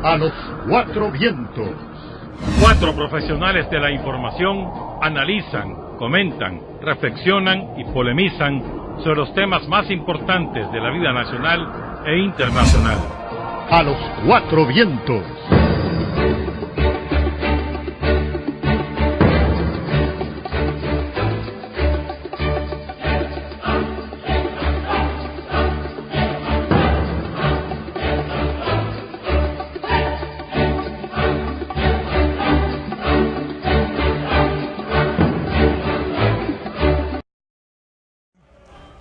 A los cuatro vientos. Cuatro profesionales de la información analizan, comentan, reflexionan y polemizan sobre los temas más importantes de la vida nacional e internacional. A los cuatro vientos.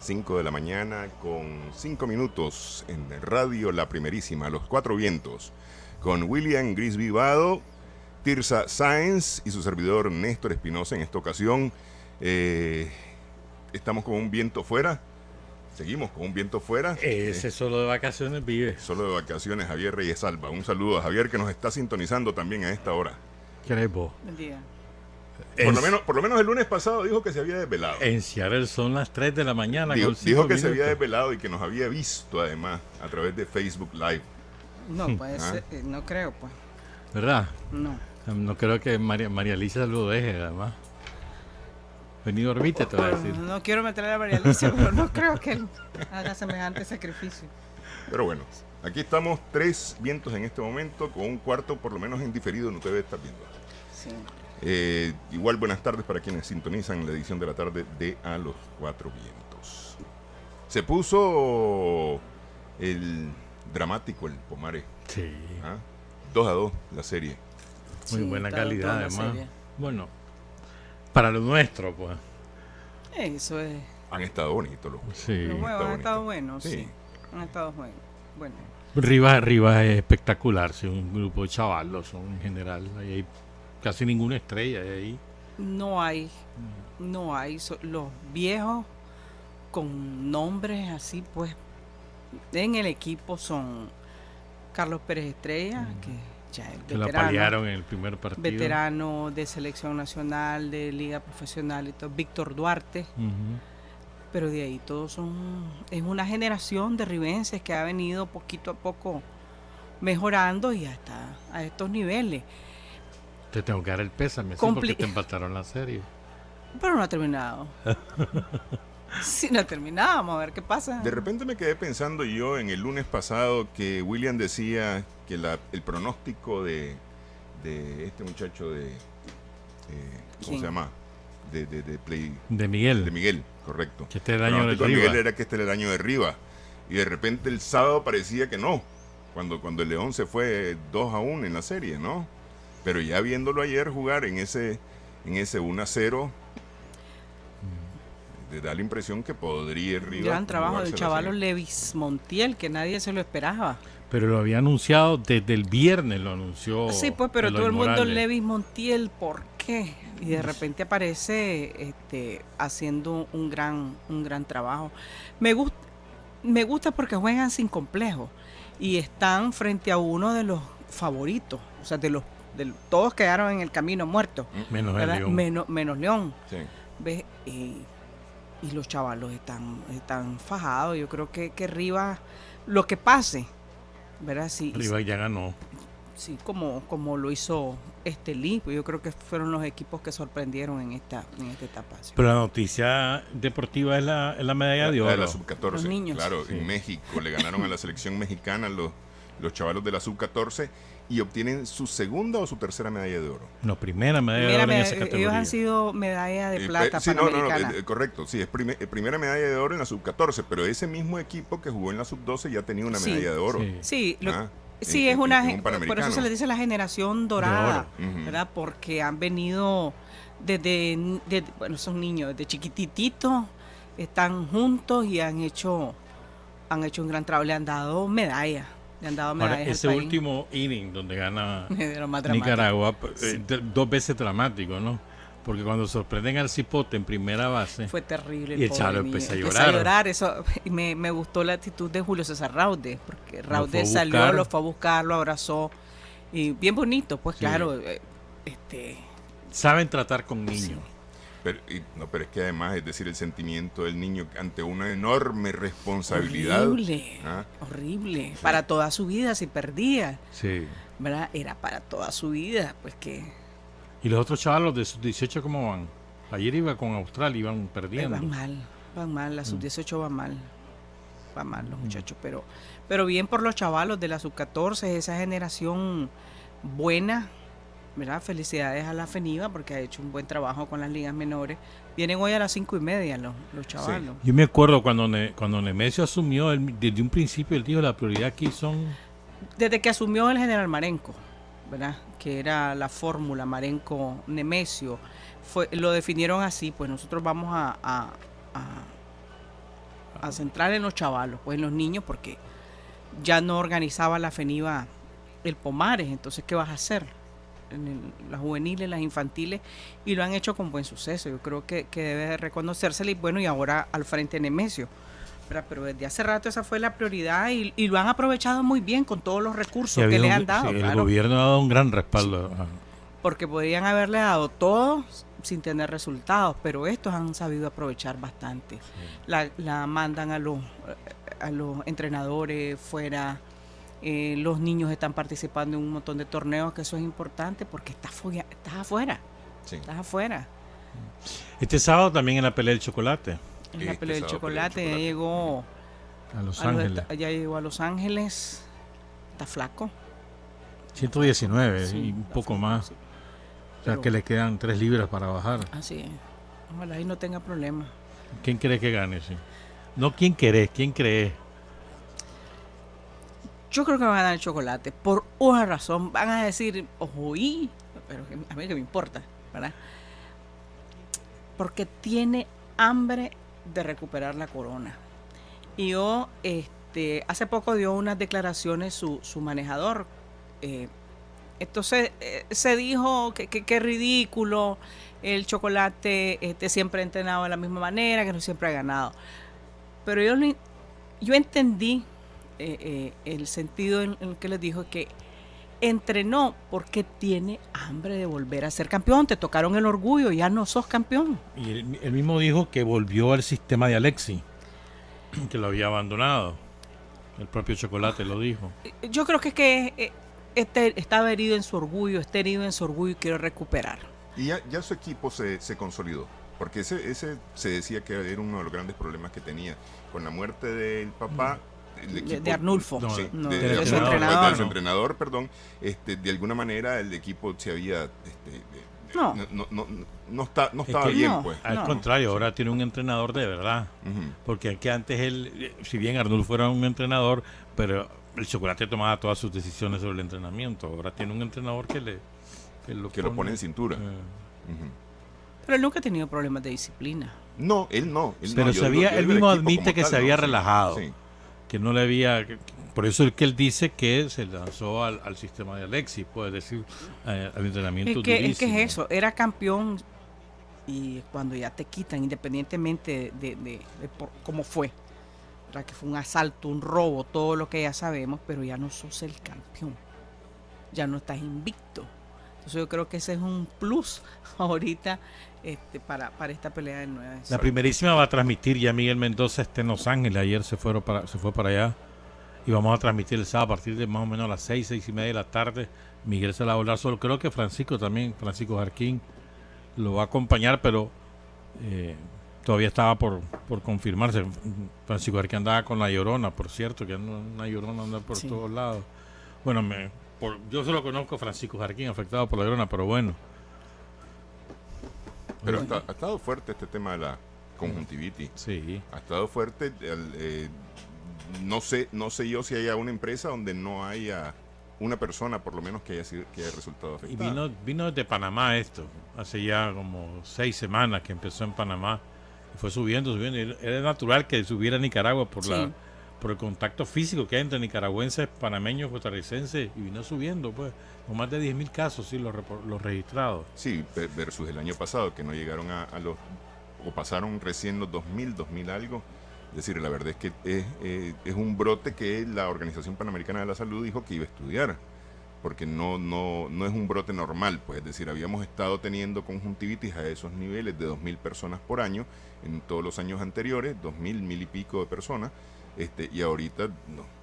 De la mañana con 5 minutos en Radio La Primerísima, Los Cuatro Vientos, con William Grisby Vado, Tirsa Sáenz y su servidor Néstor Espinosa. En esta ocasión estamos con un viento fuera, seguimos con un viento fuera. Ese solo de vacaciones vive. Solo de vacaciones, Javier Reyes Alba. Un saludo a Javier que nos está sintonizando también a esta hora. ¿Qué eres vos? Buen día. Por lo menos el lunes pasado dijo que se había desvelado. En Seattle son las 3 de la mañana. Dijo que se había desvelado y que nos había visto además a través de Facebook Live. No, pues, no creo, pues. ¿Verdad? No. No creo que María Alicia lo deje, además. Vení, dormite, te voy a decir. No quiero meterle a María Alicia, pero no creo que él haga semejante sacrificio. Pero bueno, aquí estamos 3 vientos en este momento, con un cuarto por lo menos en diferido, no te debe estar viendo. Sí. Igual buenas tardes para quienes sintonizan la edición de la tarde de A los Cuatro Vientos. Se puso el dramático el Pomare. Sí. 2-2 la serie. Muy Sí, buena toda calidad, la además. serie. Bueno, para lo nuestro, pues. Eso es. Han estado bonitos los juegos. Sí. Los juegos han bonito. estado buenos, Sí. sí. Han estado buenos. Bueno. Rivas es espectacular, sí, un grupo de chavalos, son en general. Ahí hay casi ninguna estrella ahí. No hay. Los viejos con nombres así, pues, en el equipo son Carlos Pérez Estrella, que ya es Que la veterano. paliaron en el primer partido. Veterano de selección nacional, de liga profesional y todo. Víctor Duarte. Ujú. Pero de ahí todos es una generación de ribenses que ha venido poquito a poco mejorando y hasta a estos niveles. Te tengo que dar el pésame, sí, porque te empataron la serie. Pero no ha terminado. Sí, no ha terminado, vamos a ver qué pasa. De repente me quedé pensando yo en el lunes pasado que William decía que el pronóstico de este muchacho de ¿cómo ¿Quién? se llama? De Play. De Miguel. De Miguel, correcto. Que este era el El año de pronóstico de Miguel Rivas. era que este era el año de Rivas. Y de repente el sábado parecía que no. Cuando el León se fue 2-1 en la serie, ¿no? Pero ya viéndolo ayer jugar en ese 1-0, te da la impresión que podría Rivas. Gran trabajo jugarse del la chavalo serie. Levis Montiel, que nadie se lo esperaba. Pero lo había anunciado desde el viernes, lo anunció. Sí, pues, pero Eloy todo el mundo, Morales. Levis Montiel, ¿por qué? Y de repente aparece haciendo un gran trabajo. Me gusta porque juegan sin complejo y están frente a uno de los favoritos, o sea, todos quedaron en el camino muertos, Menos el ¿verdad? León. Menos León. Sí. ¿Ves? Y los chavalos están fajados. Yo creo que Rivas, lo que pase, ¿verdad? Sí, Rivas ya ganó. sí, como lo hizo Estelí, pues yo creo que fueron los equipos que sorprendieron en esta etapa. ¿Sí? Pero la noticia deportiva es la medalla de oro. La sub-14, Los niños. claro, Sí. en México le ganaron a la selección mexicana los chavalos de la sub-14 y obtienen su segunda o su tercera medalla de oro. No, primera medalla de Mira, oro en esa categoría. ellos han sido medalla de plata Sí, panamericana. correcto, sí, es primera medalla de oro en la sub-14, pero ese mismo equipo que jugó en la sub-12 ya tenía una Sí, medalla de oro. sí. Sí, En- es una, en un por panamericano. eso se les dice la generación dorada, De oro. Ujú. ¿verdad? Porque han venido bueno, son niños, desde chiquitititos, están juntos y han hecho un gran trabajo, le han dado medallas. Ahora, al ese país. último inning donde gana De lo más dramático. Nicaragua, 2 veces dramático, ¿no? Porque cuando sorprenden al Cipote en primera base, Fue terrible. Y el pobre chavo niño. empezó a Empezó a llorar. llorar. Eso, y me gustó la actitud de Julio César Raude, porque fue Raude a salió, buscar. lo fue a buscar, lo abrazó. Y bien bonito, pues Sí. claro. saben tratar con niños. Sí. pero es que además, es decir, el sentimiento del niño ante una enorme responsabilidad. Horrible, horrible. Sí. Para toda su vida, si perdía. Sí. ¿Verdad? Era para toda su vida, pues que... ¿Y los otros chavalos de sus 18 cómo van? Ayer iba con Australia, iban perdiendo. Van mal, la sub-18 va mal los muchachos, pero bien por los chavalos de la sub-14, esa generación buena, ¿verdad? Felicidades a la FENIVA porque ha hecho un buen trabajo con las ligas menores. Vienen hoy a las 5:30 los chavalos. Sí. Yo me acuerdo cuando Nemesio asumió, desde un principio él dijo la prioridad aquí son... Desde que asumió el general Marenco, ¿verdad? Que era la fórmula Marenco-Nemesio, lo definieron así, pues nosotros vamos a centrar en los chavalos, pues en los niños, porque ya no organizaba la FENIVA el Pomares, entonces ¿qué vas a hacer? Las juveniles, las infantiles, y lo han hecho con buen suceso. Yo creo que debe reconocérsele, y bueno, y ahora al frente Nemesio, pero desde hace rato esa fue la prioridad y lo han aprovechado muy bien con todos los recursos que le han dado. Sí, el gobierno ha dado un gran respaldo. Sí. Porque podrían haberle dado todo sin tener resultados, pero estos han sabido aprovechar bastante. Sí. La mandan a los entrenadores fuera. Los niños están participando en un montón de torneos, que eso es importante porque estás afuera. Sí. Estás afuera. Este sábado también en la pelea del chocolate. En la pelea del chocolate ya llegó a Los Ángeles. Ya llegó a Los Ángeles. Está flaco. 119 y un poco flaco, más. Sí. O sea que le quedan 3 libras para bajar. Así es. Ojalá y no tenga problemas. ¿Quién cree que gane? Sí. No, ¿quién cree? Yo creo que van a ganar el chocolate. Por una razón. Van a decir, oí, pero a mí que me importa, ¿verdad? Porque tiene hambre de recuperar la corona. Y yo, hace poco dio unas declaraciones su manejador. Entonces se dijo que ridículo, el chocolate siempre ha entrenado de la misma manera, que no siempre ha ganado. Pero yo entendí el sentido en el que les dijo que entrenó porque tiene hambre de volver a ser campeón. Te tocaron el orgullo, ya no sos campeón. Y él mismo dijo que volvió al sistema de Alexis, que lo había abandonado. El propio chocolate lo dijo. Yo creo que estaba herido en su orgullo, y quiere recuperar. Y ya su equipo se consolidó, porque ese se decía que era uno de los grandes problemas que tenía con la muerte del papá. Equipo, de Arnulfo, de su entrenador, perdón. De alguna manera el equipo se había no estaba bien, pues. Al contrario, ahora tiene un entrenador de verdad. Porque aquí antes él, si bien Arnulfo era un entrenador, pero el chocolate tomaba todas sus decisiones sobre el entrenamiento. Ahora tiene un entrenador que lo pone en cintura. Pero él nunca ha tenido problemas de disciplina. No, él no. Pero él mismo admite que se había relajado. Sí. Que no le había... Por eso es que él dice que se lanzó al sistema de Alexis, puede decir, al entrenamiento durísimo. Es que es eso, era campeón y cuando ya te quitan, independientemente de cómo fue, ¿verdad? Que fue un asalto, un robo, todo lo que ya sabemos, pero ya no sos el campeón, ya no estás invicto. Entonces yo creo que ese es un plus ahorita para esta pelea del 9 de La primerísima va a transmitir ya Miguel Mendoza en Los Ángeles. Ayer se fue para allá y vamos a transmitir el sábado a partir de más o menos a las 6:30 de la tarde. Miguel se la va a hablar solo. Creo que Francisco Jarquín lo va a acompañar, pero todavía estaba por confirmarse. Francisco Jarquín andaba con la Llorona, por cierto, que una Llorona anda por todos lados. Bueno, yo solo conozco a Francisco Jarquín afectado por la Llorona, pero bueno. Pero ha estado fuerte este tema de la conjuntivitis. Sí. Ha estado fuerte. No sé yo si haya una empresa donde no haya una persona, por lo menos, que haya resultado afectada. Y vino desde Panamá esto. Hace ya como 6 semanas que empezó en Panamá. Y fue subiendo. Era natural que subiera a Nicaragua por el contacto físico que hay entre nicaragüenses, panameños, costarricenses, y vino subiendo, pues, con más de 10.000 casos, sí, los registrados. Sí, versus el año pasado, que no llegaron o pasaron recién los 2.000 algo. Es decir, la verdad es que es un brote que la Organización Panamericana de la Salud dijo que iba a estudiar, porque no es un brote normal, pues es decir, habíamos estado teniendo conjuntivitis a esos niveles de 2.000 personas por año en todos los años anteriores, 2.000, 1.000 y pico de personas, y ahorita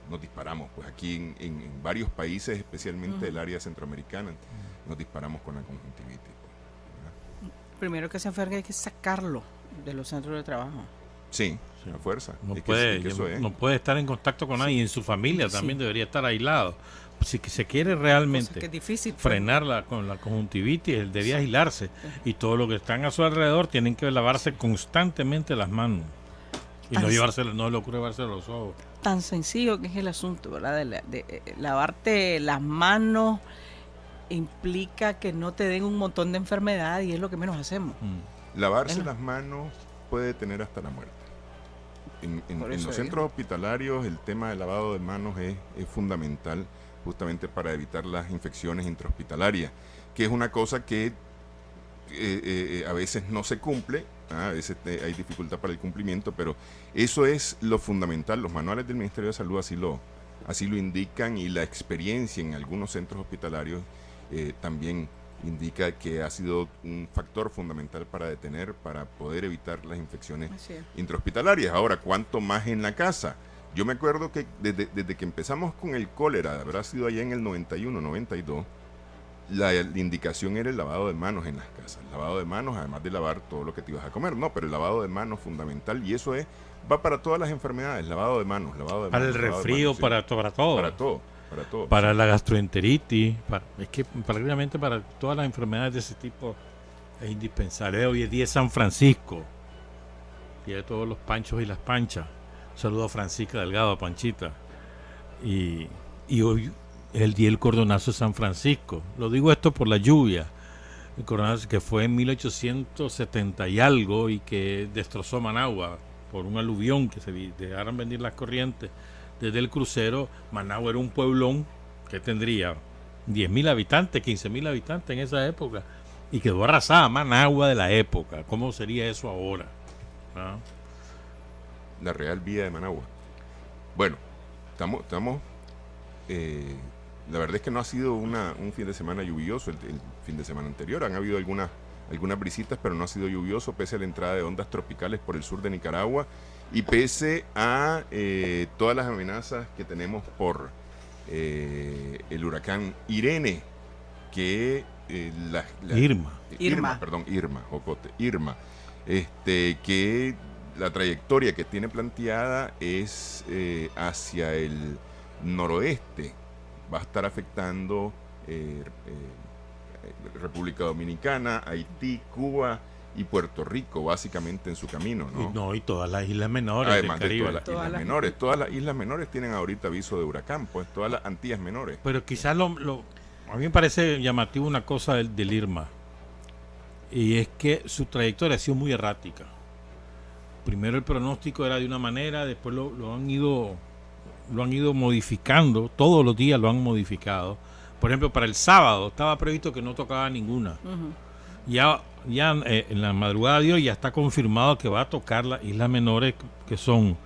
nos disparamos, pues aquí en varios países, especialmente del área centroamericana, nos disparamos con la conjuntivitis. Pues, primero que se enferme hay que sacarlo de los centros de trabajo. sí, a fuerza. No Es puede, que eso es. no puede estar en contacto con nadie, y en su familia también Sí. debería estar aislado. Si que se quiere Cosa realmente que es difícil. pues. frenarla con la conjuntivitis, él debía aislarse, y todo lo que están a su alrededor tienen que lavarse constantemente las manos y no no le ocurre llevarse los ojos. Tan sencillo que es el asunto, ¿verdad? De lavarte las manos implica que no te den un montón de enfermedades y es lo que menos hacemos. Lavarse Bueno. las manos puede detener hasta la muerte. En Por los eso centros hospitalarios el tema del lavado de manos es fundamental justamente para evitar las infecciones intrahospitalarias, que es una cosa que a veces no se cumple, a veces hay dificultad para el cumplimiento, pero eso es lo fundamental. Los manuales del Ministerio de Salud así lo indican, y la experiencia en algunos centros hospitalarios también indica que ha sido un factor fundamental para poder evitar las infecciones Así es. intrahospitalarias. Ahora, ¿cuánto más en la casa? Yo me acuerdo que desde que empezamos con el cólera, habrá sido allá en el 91, 92, la indicación era el lavado de manos en las casas. El lavado de manos, además de lavar todo lo que te ibas a comer. No, pero el lavado de manos es fundamental, y eso va para todas las enfermedades, lavado de manos. Para el resfrío, sí. para todo. Para todo. Para sí. la gastroenteritis, es que prácticamente para todas las enfermedades de ese tipo es indispensable. Hoy es día de San Francisco, día de todos los panchos y las panchas. Saludo a Francisca Delgado, a Panchita. Y hoy es el día del cordonazo de San Francisco. Lo digo esto por la lluvia. El cordonazo que fue en 1870 y algo, y que destrozó Managua por un aluvión que se dejaron venir las corrientes desde el crucero. Managua era un pueblón que tendría 10.000 habitantes, 15.000 habitantes en esa época, y quedó arrasada Managua de la época. ¿Cómo sería eso ahora? ¿Ah? La Real Vía de Managua. Bueno, estamos la verdad es que no ha sido un fin de semana lluvioso el fin de semana anterior. Han habido algunas brisitas, pero no ha sido lluvioso, pese a la entrada de ondas tropicales por el sur de Nicaragua, y pese a todas las amenazas que tenemos por el huracán Irene, que Irma, que la trayectoria que tiene planteada es hacia el noroeste. Va a estar afectando República Dominicana, Haití, Cuba y Puerto Rico, básicamente en su camino, ¿no? Y todas las islas menores Además del de Caribe. todas las islas menores. Todas las islas menores tienen ahorita aviso de huracán, pues todas las Antillas menores. Pero quizás a mí me parece llamativo una cosa del Irma, y es que su trayectoria ha sido muy errática. Primero el pronóstico era de una manera, después lo han ido modificando, todos los días lo han modificado. Por ejemplo, para el sábado estaba previsto que no tocaba ninguna. Ya en la madrugada de hoy ya está confirmado que va a tocar las islas menores, que son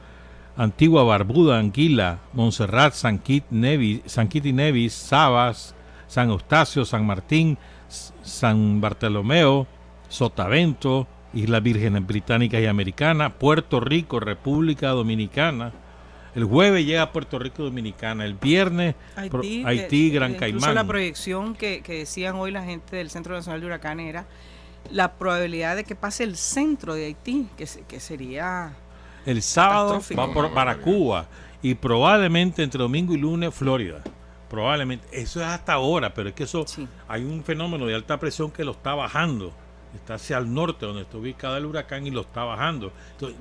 Antigua, Barbuda, Anguila, Montserrat, San Kitts y Nevis, Sabas, San Eustacio, San Martín, San Bartolomeo, Sotavento, Islas Vírgenes Británicas y Americanas, Puerto Rico, República Dominicana. El jueves llega a Puerto Rico Dominicana, el viernes Haití, Gran Caimán. Incluso la proyección que decían hoy la gente del Centro Nacional de Huracanes era la probabilidad de que pase el centro de Haití, que sería el sábado catastrófico. para Cuba, y probablemente entre domingo y lunes Florida. Probablemente, eso es hasta ahora, pero es que eso hay un fenómeno de alta presión que lo está bajando. Está hacia el norte, donde está ubicado el huracán, y lo está bajando. Entonces,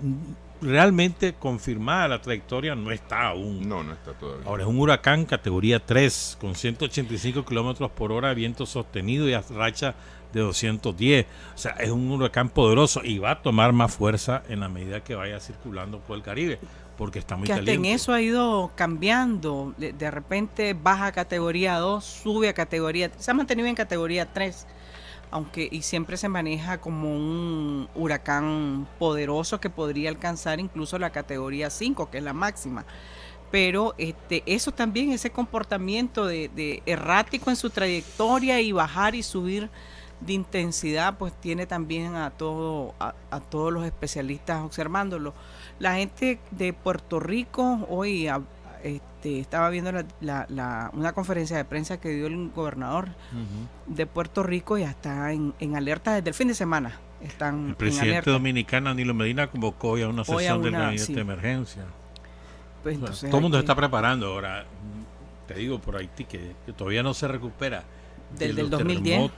realmente confirmada la trayectoria no está aún. No está todavía. Ahora es un huracán categoría 3 con 185 kilómetros por hora de viento sostenido y a racha de 210. O sea, es un huracán poderoso y va a tomar más fuerza en la medida que vaya circulando por el Caribe, porque está muy que caliente. hasta en eso ha ido cambiando. De repente baja a categoría 2, sube a categoría 3. Se ha mantenido en categoría 3. Y siempre se maneja como un huracán poderoso que podría alcanzar incluso la categoría 5, que es la máxima. pero eso también, ese comportamiento de errático en su trayectoria y bajar y subir de intensidad, pues tiene también a todos los especialistas observándolo. La gente de Puerto Rico hoy estaba viendo una conferencia de prensa que dio el gobernador de Puerto Rico, y está en alerta desde el fin de semana. Están el presidente dominicano Danilo Medina convocó hoy a una sesión del gabinete de emergencia. Pues entonces, todo el mundo se está preparando ahora. Te digo, por Haití que todavía no se recupera del 2010,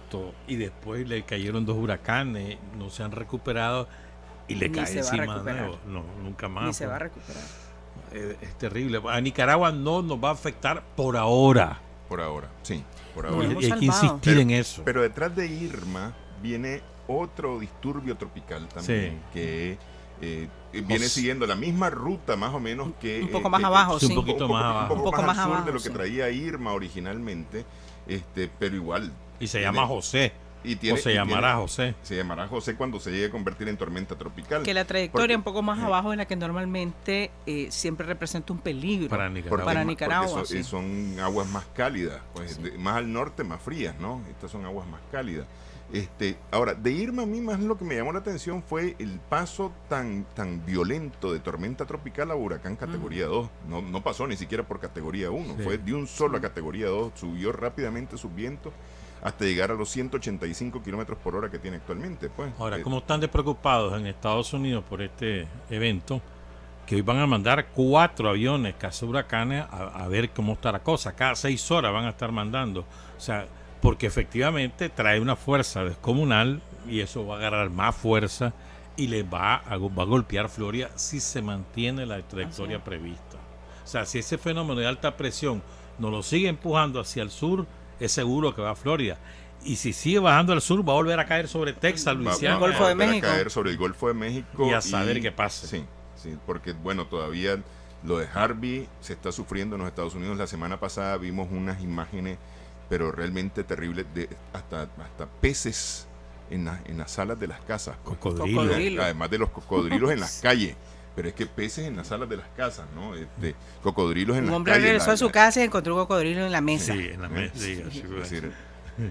y después le cayeron 2 huracanes, no se han recuperado y le cae encima de nuevo. No, nunca más. Ni se va a recuperar. Es terrible. A Nicaragua no nos va a afectar por ahora. Por ahora, sí. Por ahora. Y hay que insistir en eso. Pero detrás de Irma viene otro disturbio tropical también, que viene siguiendo la misma ruta más o menos que... Un poco más abajo, sí. Un poquito más abajo. Un poco más al sur de lo que traía Irma originalmente, pero igual. Y se llama José. Se llamará José cuando se llegue a convertir en tormenta tropical. Que la trayectoria un poco más abajo es la que normalmente siempre representa un peligro para Nicaragua. Son aguas más cálidas, pues más al norte más frías, ¿no? Estas son aguas más cálidas. Ahora, de Irma a mí más lo que me llamó la atención fue el paso tan violento de tormenta tropical a huracán categoría 2. No pasó ni siquiera por categoría 1, fue de un solo a categoría 2, subió rápidamente sus vientos hasta llegar a los 185 kilómetros por hora que tiene actualmente. Pues. Ahora, como están preocupados en Estados Unidos por este evento, que hoy van a mandar 4 aviones cazahuracanes a ver cómo está la cosa. Cada 6 horas van a estar mandando. O sea, porque efectivamente trae una fuerza descomunal y eso va a agarrar más fuerza y le va a golpear Florida si se mantiene la trayectoria prevista. O sea, si ese fenómeno de alta presión nos lo sigue empujando hacia el sur, es seguro que va a Florida. Y si sigue bajando al sur, va a volver a caer sobre Texas, Luisiana, el Golfo de México. Va a caer sobre el Golfo de México. Y a saber qué pasa. Sí, porque bueno, todavía lo de Harvey se está sufriendo en los Estados Unidos. La semana pasada vimos unas imágenes, pero realmente terribles, de hasta peces en las salas de las casas. Cocodrilos. Además de los cocodrilos en las calles. Pero es que peces en las salas de las casas, ¿no? Cocodrilos en las calles. Un hombre regresó a su casa y encontró un cocodrilo en la mesa. Sí, en la mesa.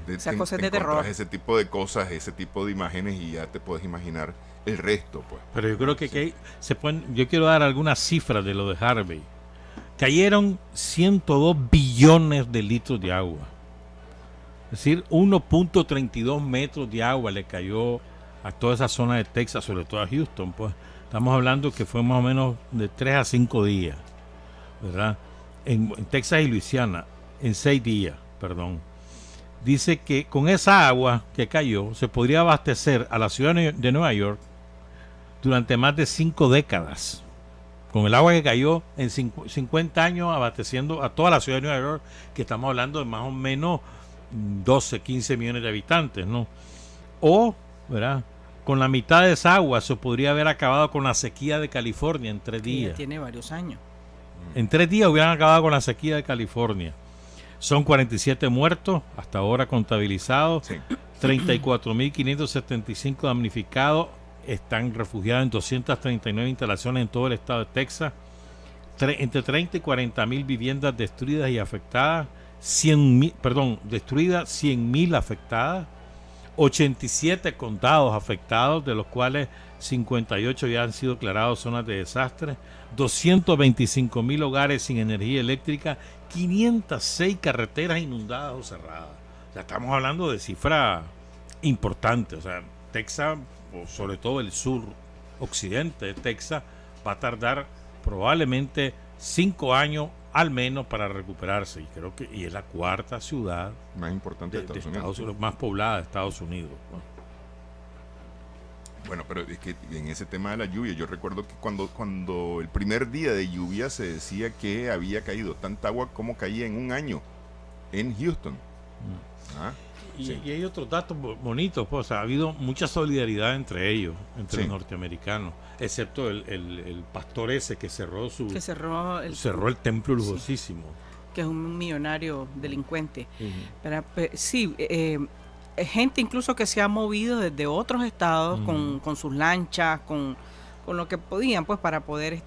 Esas cosas de terror. Ese tipo de cosas, ese tipo de imágenes y ya te puedes imaginar el resto, pues. Pero yo creo que yo quiero dar algunas cifras de lo de Harvey. Cayeron 102 billones de litros de agua. Es decir, 1.32 metros de agua le cayó a toda esa zona de Texas, sobre todo a Houston, pues. Estamos hablando que fue más o menos de 3 a 5 días, ¿verdad? En Texas y Luisiana, en 6 días, perdón. Dice que con esa agua que cayó se podría abastecer a la ciudad de Nueva York durante más de 5 décadas. Con el agua que cayó en 50 años abasteciendo a toda la ciudad de Nueva York, que estamos hablando de más o menos 12, 15 millones de habitantes, ¿no? O, ¿verdad?, con la mitad de esa agua se podría haber acabado con la sequía de California en 3 días. Tiene varios años. En 3 días hubieran acabado con la sequía de California. Son 47 muertos hasta ahora contabilizados, sí. 34.575 damnificados, están refugiados en 239 instalaciones en todo el estado de Texas, entre 30 y 40.000 viviendas destruidas y afectadas, 100.000 afectadas, 87 condados afectados, de los cuales 58 ya han sido declarados zonas de desastre, 225.000 hogares sin energía eléctrica, 506 carreteras inundadas o cerradas. O sea, estamos hablando de cifras importantes. O sea, Texas, o sobre todo el sur occidente de Texas, va a tardar probablemente 5 años al menos para recuperarse, y creo que es la 4ª ciudad más importante de Estados Unidos, más poblada de Estados Unidos. Bueno, pero es que en ese tema de la lluvia, yo recuerdo que cuando el primer día de lluvia se decía que había caído tanta agua como caía en un año en Houston. Y hay otros datos bonitos, pues, o sea, ha habido mucha solidaridad entre ellos, entre los norteamericanos, excepto el pastor ese que cerró el templo lujosísimo. Que es un millonario delincuente. Pero, sí, gente incluso que se ha movido desde otros estados con sus lanchas, con lo que podían, pues, para poder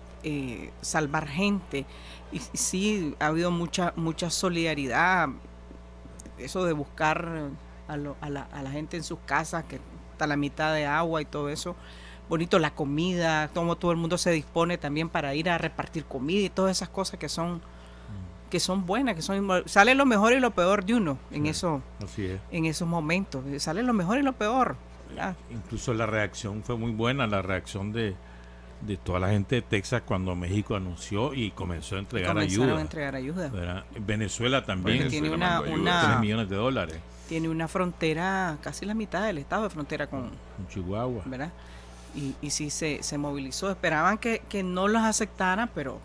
salvar gente. Y sí, ha habido mucha solidaridad, eso de buscar a la gente en sus casas, que está la mitad de agua y todo eso. Bonito la comida, todo el mundo se dispone también para ir a repartir comida y todas esas cosas que son buenas, sale lo mejor y lo peor de uno en eso, así es. En esos momentos, sale lo mejor y lo peor, ¿verdad? Incluso la reacción fue muy buena, la reacción de toda la gente de Texas cuando México anunció y comenzó a entregar ayuda. ¿Verdad? Venezuela también tiene 3 millones de dólares. Tiene una frontera, casi la mitad del estado de frontera con Chihuahua, ¿verdad? Y sí se movilizó. Esperaban que no los aceptaran, pero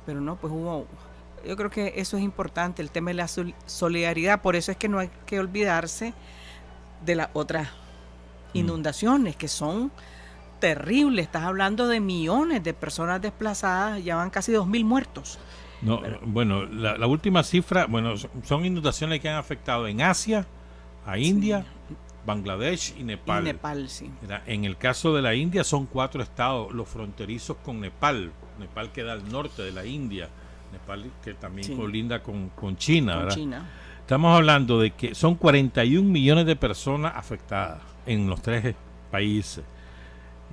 no, pues yo creo que eso es importante, el tema de la solidaridad. Por eso es que no hay que olvidarse de las otras inundaciones que son terribles. Estás hablando de millones de personas desplazadas, ya van casi 2.000 muertos. No, bueno, la última cifra, son inundaciones que han afectado en Asia, a India, Bangladesh y Nepal. Sí. En el caso de la India son 4 estados, los fronterizos con Nepal. Nepal queda al norte de la India. Nepal que también colinda con China, ¿verdad? China. Estamos hablando de que son 41 millones de personas afectadas en los 3 países.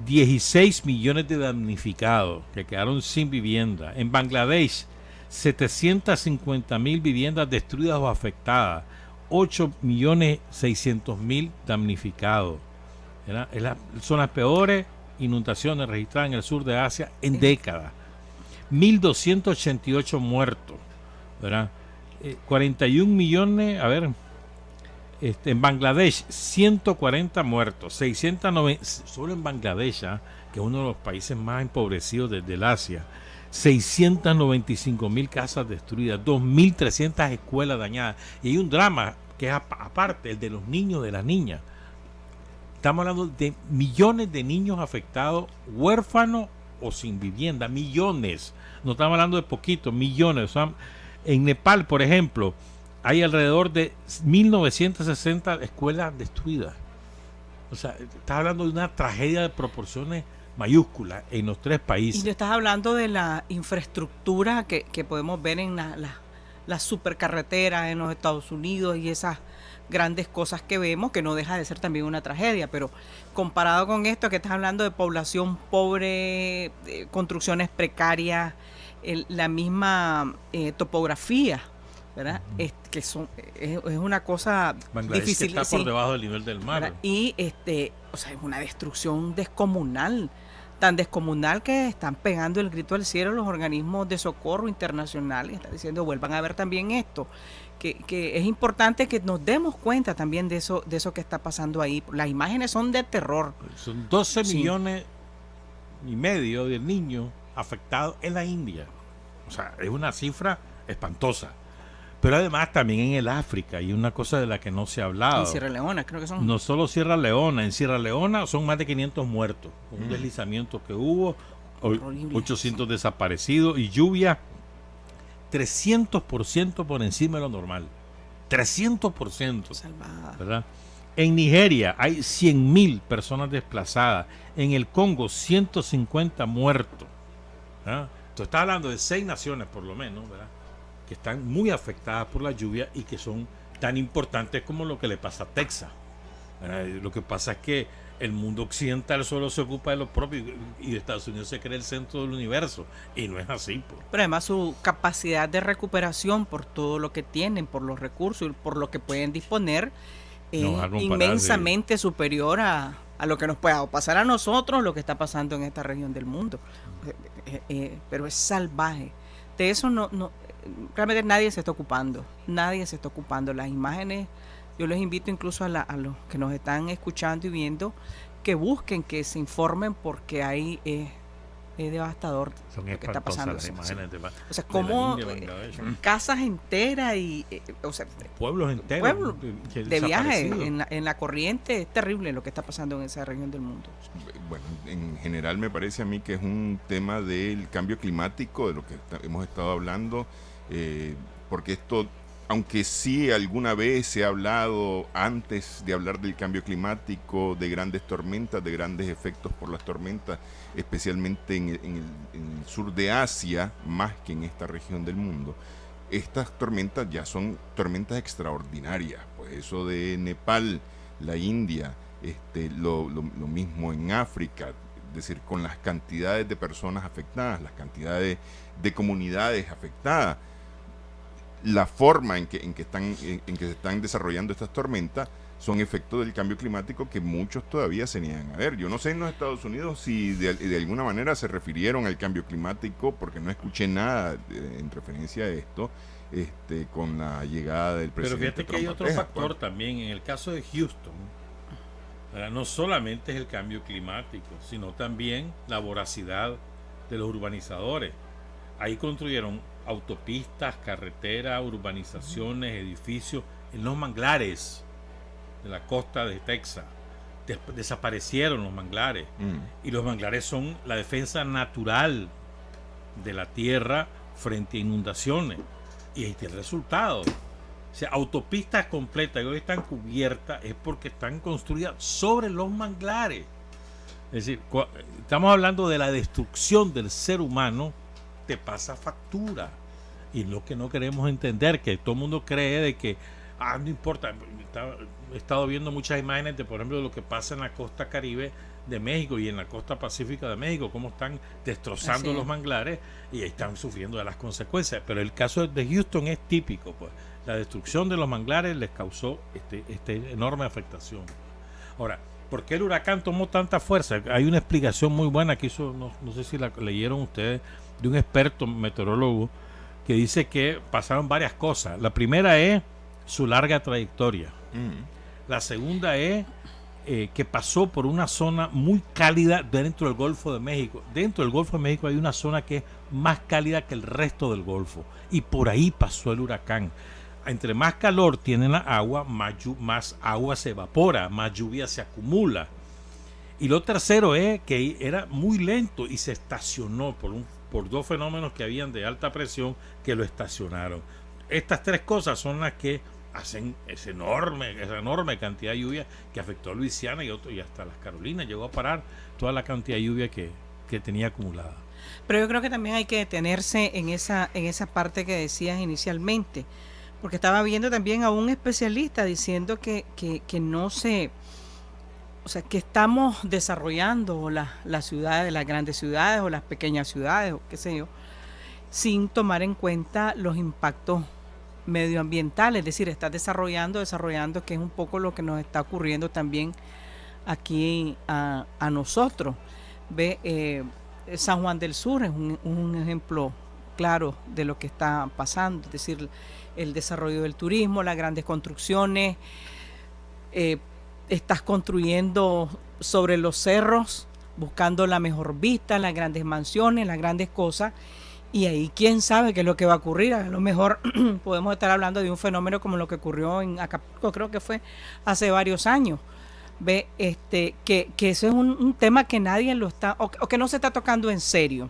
16 millones de damnificados que quedaron sin vivienda. En Bangladesh, 750.000 viviendas destruidas o afectadas. 8.600.000 damnificados. Son las peores inundaciones registradas en el sur de Asia en décadas. 1.288 muertos, ¿verdad? 41 millones, en Bangladesh 140 muertos, 690, solo en Bangladesh, que es uno de los países más empobrecidos del Asia, 695.000 casas destruidas, 2.300 escuelas dañadas, y hay un drama que es aparte, el de los niños, de las niñas. Estamos hablando de millones de niños afectados, huérfanos o sin vivienda, millones. No estamos hablando de poquitos, millones. O sea, en Nepal, por ejemplo, hay alrededor de 1.960 escuelas destruidas. O sea, estás hablando de una tragedia de proporciones mayúsculas en los 3 países. Y no estás hablando de la infraestructura que podemos ver en las supercarreteras en los Estados Unidos y esas grandes cosas que vemos, que no deja de ser también una tragedia, pero comparado con esto que estás hablando de población pobre, construcciones precarias, la misma topografía, ¿verdad? Es una cosa Bangladesh difícil, que está por debajo del nivel del mar, ¿verdad? Y es una destrucción descomunal, tan descomunal que están pegando el grito al cielo los organismos de socorro internacionales, están diciendo vuelvan a ver también esto, que es importante que nos demos cuenta también de eso que está pasando ahí. Las imágenes son de terror. Son 12 millones y medio de niños afectados en la India. O sea, es una cifra espantosa. Pero además también en el África, y una cosa de la que no se ha hablado. En Sierra Leona, creo que son. No solo Sierra Leona, en Sierra Leona son más de 500 muertos, con un deslizamiento que hubo, 800 desaparecidos y lluvia 300% por encima de lo normal. 300%. Salvada. ¿Verdad? En Nigeria hay 100.000 personas desplazadas. En el Congo, 150 muertos. ¿Verdad? Tú estás hablando de 6 naciones, por lo menos, ¿verdad?, que están muy afectadas por la lluvia y que son tan importantes como lo que le pasa a Texas. Lo que pasa es que el mundo occidental solo se ocupa de lo propio y Estados Unidos se cree el centro del universo, y no es así. Pero además su capacidad de recuperación por todo lo que tienen, por los recursos y por lo que pueden disponer, es inmensamente superior a lo que nos pueda pasar a nosotros, lo que está pasando en esta región del mundo. Pero es salvaje. De eso no realmente nadie se está ocupando. Las imágenes, yo les invito incluso a los que nos están escuchando y viendo, que busquen, que se informen, porque ahí es devastador. Son lo que está pasando. Las imágenes o sea, como casas enteras pueblos enteros de viaje en la corriente. Es terrible lo que está pasando en esa región del mundo. Bueno, en general me parece a mí que es un tema del cambio climático, de lo que hemos estado hablando, porque esto, aunque sí alguna vez se ha hablado, antes de hablar del cambio climático, de grandes tormentas, de grandes efectos por las tormentas, especialmente en el sur de Asia, más que en esta región del mundo, estas tormentas ya son tormentas extraordinarias. Pues eso de Nepal, la India, lo mismo en África, es decir, con las cantidades de personas afectadas, las cantidades de comunidades afectadas, la forma en que se están desarrollando estas tormentas son efectos del cambio climático que muchos todavía se niegan a ver. Yo no sé en los Estados Unidos si de alguna manera se refirieron al cambio climático, porque no escuché nada en referencia a esto con la llegada del presidente. Pero fíjate que hay otro factor también. En el caso de Houston, no solamente es el cambio climático, sino también la voracidad de los urbanizadores. Ahí construyeron autopistas, carreteras, urbanizaciones, edificios en los manglares de la costa de Texas. Desaparecieron los manglares. Y los manglares son la defensa natural de la tierra frente a inundaciones. Y ahí está el resultado. O sea, autopistas completas que hoy están cubiertas es porque están construidas sobre los manglares. Es decir, estamos hablando de la destrucción del ser humano, te pasa factura. Y lo que no queremos entender, que todo el mundo cree de que no importa. He estado viendo muchas imágenes de, por ejemplo, de lo que pasa en la costa Caribe de México y en la costa Pacífica de México, cómo están destrozando los manglares y ahí están sufriendo de las consecuencias. Pero el caso de Houston es típico, pues la destrucción de los manglares les causó esta enorme afectación. Ahora, ¿por qué el huracán tomó tanta fuerza? Hay una explicación muy buena que hizo, no sé si la leyeron ustedes, de un experto meteorólogo que dice que pasaron varias cosas. La primera es su larga trayectoria. La segunda es que pasó por una zona muy cálida dentro del Golfo de México. Dentro del Golfo de México hay una zona que es más cálida que el resto del Golfo. Y por ahí pasó el huracán. Entre más calor tiene la agua, más agua se evapora, más lluvia se acumula. Y lo tercero es que era muy lento y se estacionó por dos fenómenos que habían de alta presión que lo estacionaron. Estas tres cosas son las que hacen esa enorme cantidad de lluvia que afectó a Luisiana y hasta las Carolinas. Llegó a parar toda la cantidad de lluvia que tenía acumulada. Pero yo creo que también hay que detenerse en esa parte que decías inicialmente, porque estaba viendo también a un especialista diciendo que no se... O sea, que estamos desarrollando las ciudades, las grandes ciudades o las pequeñas ciudades o qué sé yo, sin tomar en cuenta los impactos medioambientales. Es decir, estás desarrollando, que es un poco lo que nos está ocurriendo también aquí a nosotros. San Juan del Sur es un ejemplo claro de lo que está pasando. Es decir, el desarrollo del turismo, las grandes construcciones, estás construyendo sobre los cerros, buscando la mejor vista, las grandes mansiones, las grandes cosas, y ahí quién sabe qué es lo que va a ocurrir. A lo mejor podemos estar hablando de un fenómeno como lo que ocurrió en Acapulco, creo que fue hace varios años. Que eso es un tema que nadie lo está, o que no se está tocando en serio,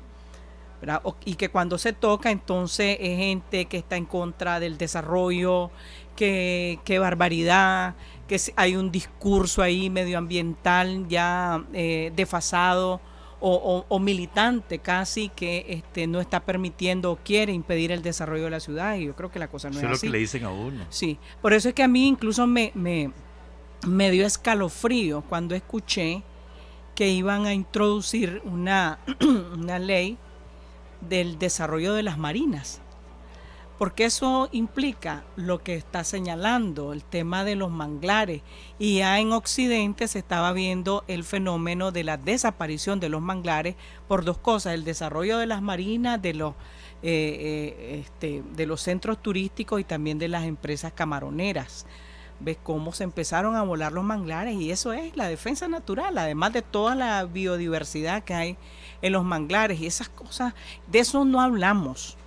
¿verdad? Y que cuando se toca, entonces es gente que está en contra del desarrollo, que barbaridad, que hay un discurso ahí medioambiental ya desfasado o militante casi, que no está permitiendo o quiere impedir el desarrollo de la ciudad, y yo creo que la cosa no es así. Eso es lo que le dicen a uno. Sí, por eso es que a mí incluso me dio escalofrío cuando escuché que iban a introducir una ley del desarrollo de las marinas, porque eso implica lo que está señalando, el tema de los manglares, y ya en Occidente se estaba viendo el fenómeno de la desaparición de los manglares por dos cosas: el desarrollo de las marinas, de los centros turísticos y también de las empresas camaroneras. Ves cómo se empezaron a volar los manglares, y eso es la defensa natural, además de toda la biodiversidad que hay en los manglares y esas cosas. De eso no hablamos,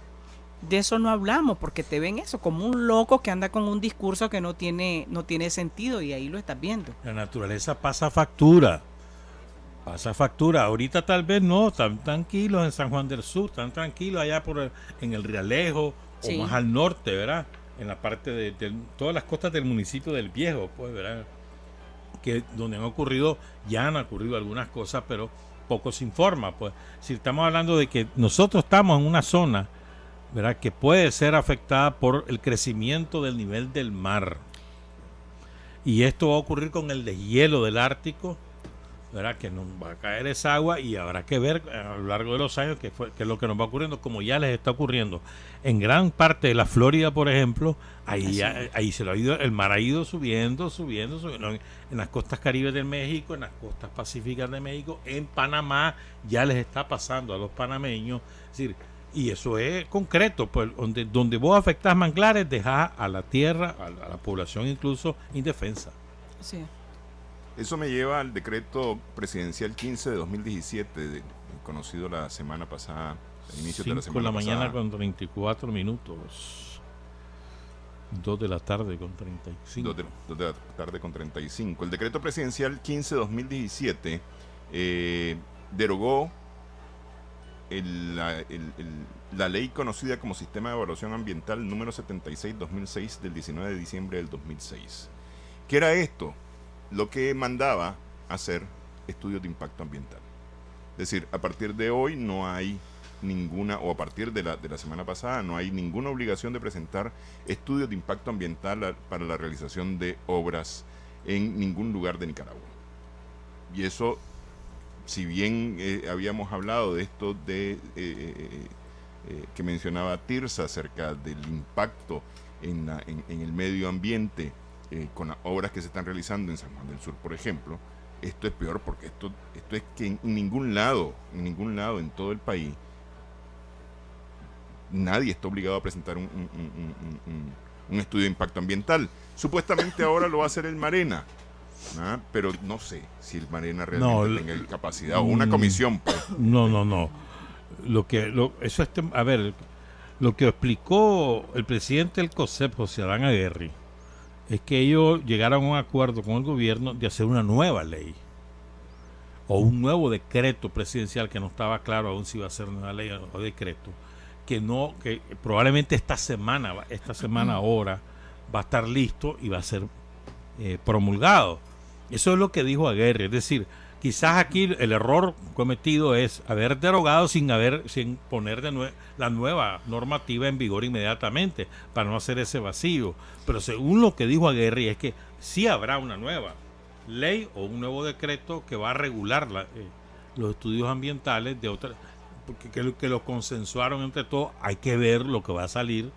porque te ven eso como un loco que anda con un discurso que no tiene sentido, y ahí lo estás viendo. La naturaleza pasa factura. Ahorita tal vez no, están tranquilos en San Juan del Sur, están tranquilos allá en el Rialejo, o más al norte, ¿verdad? en la parte de todas las costas del municipio del Viejo, pues, ¿verdad? Que donde ya han ocurrido algunas cosas, pero poco se informa, pues. Si estamos hablando de que nosotros estamos en una zona, ¿verdad?, que puede ser afectada por el crecimiento del nivel del mar. Y esto va a ocurrir con el deshielo del Ártico, ¿verdad?, que nos va a caer esa agua y habrá que ver a lo largo de los años qué es lo que nos va ocurriendo, como ya les está ocurriendo en gran parte de la Florida, por ejemplo. Ahí el mar ha ido subiendo en las costas caribes de México, en las costas pacíficas de México, en Panamá ya les está pasando a los panameños. Es decir, y eso es concreto, pues donde vos afectás manglares, dejás a la tierra, a la población incluso indefensa. Sí. Eso me lleva al decreto presidencial 15 de 2017, conocido la semana pasada, a inicios de la semana pasada. 5 de la mañana con 34 minutos. 2 de la tarde con 35. 2 de la tarde con 35. El decreto presidencial 15 de 2017 derogó la ley conocida como Sistema de Evaluación Ambiental número 76-2006 del 19 de diciembre del 2006. ¿Qué era esto? Lo que mandaba hacer estudios de impacto ambiental. Es decir, a partir de hoy no hay ninguna, o a partir de la semana pasada, no hay ninguna obligación de presentar estudios de impacto ambiental para la realización de obras en ningún lugar de Nicaragua. Y eso, si bien habíamos hablado de esto que mencionaba Tirsa acerca del impacto en el medio ambiente, con las obras que se están realizando en San Juan del Sur, por ejemplo, esto es peor, porque esto es que en ningún lado en todo el país nadie está obligado a presentar un estudio de impacto ambiental. Supuestamente ahora lo va a hacer el Marena, ¿no? Pero no sé si el Marena realmente tenga capacidad, o una comisión, pues. No. Lo que explicó el presidente del COSEP, José Adán Aguirre, es que ellos llegaron a un acuerdo con el gobierno de hacer una nueva ley o un nuevo decreto presidencial, que no estaba claro aún si iba a ser una ley o decreto, que probablemente esta semana ahora va a estar listo y va a ser promulgado. Eso es lo que dijo Aguirre. Es decir, quizás aquí el error cometido es haber derogado sin poner la nueva normativa en vigor inmediatamente, para no hacer ese vacío. Pero según lo que dijo Aguirre, es que sí habrá una nueva ley o un nuevo decreto que va a regular los estudios ambientales de otra, porque que lo consensuaron entre todos. Hay que ver lo que va a salir,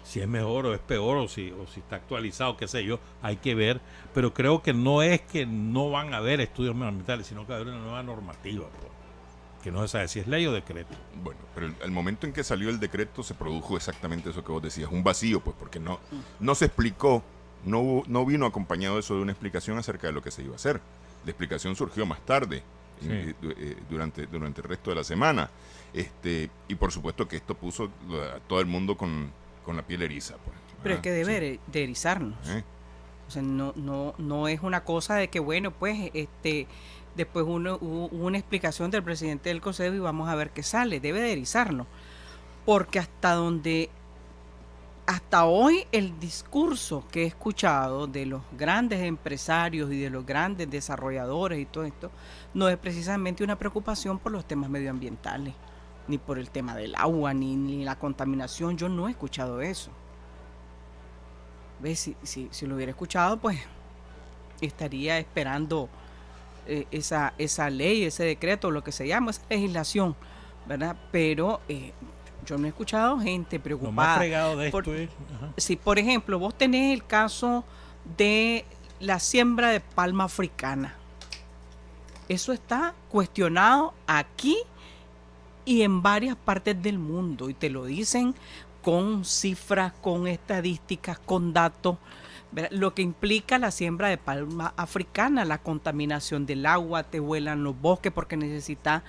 si es mejor o es peor, o si está actualizado, qué sé yo, hay que ver. Pero creo que no es que no van a haber estudios ambientales, sino que va a haber una nueva normativa, pues, que no se sabe si es ley o decreto. Bueno, pero al momento en que salió el decreto se produjo exactamente eso que vos decías, un vacío, pues, porque no se explicó, no vino acompañado eso de una explicación acerca de lo que se iba a hacer. La explicación surgió más tarde, sí, durante el resto de la semana, y por supuesto que esto puso a todo el mundo con la piel eriza, pues. Pero es que debe de erizarnos. O sea, no es una cosa de que, bueno, pues después hubo una explicación del presidente del COSEB y vamos a ver qué sale. Debe de erizarnos, porque hasta hoy el discurso que he escuchado de los grandes empresarios y de los grandes desarrolladores y todo esto no es precisamente una preocupación por los temas medioambientales, ni por el tema del agua, ni la contaminación. Yo no he escuchado eso. ¿Ves? Si lo hubiera escuchado, pues estaría esperando esa ley, ese decreto, lo que se llama, esa legislación, ¿verdad? Pero yo no he escuchado gente preocupada. Lo más fregado de esto es... Si, por ejemplo, vos tenés el caso de la siembra de palma africana. Eso está cuestionado aquí y en varias partes del mundo, y te lo dicen con cifras, con estadísticas, con datos, ¿verdad? Lo que implica la siembra de palma africana, la contaminación del agua, te vuelan los bosques porque necesitas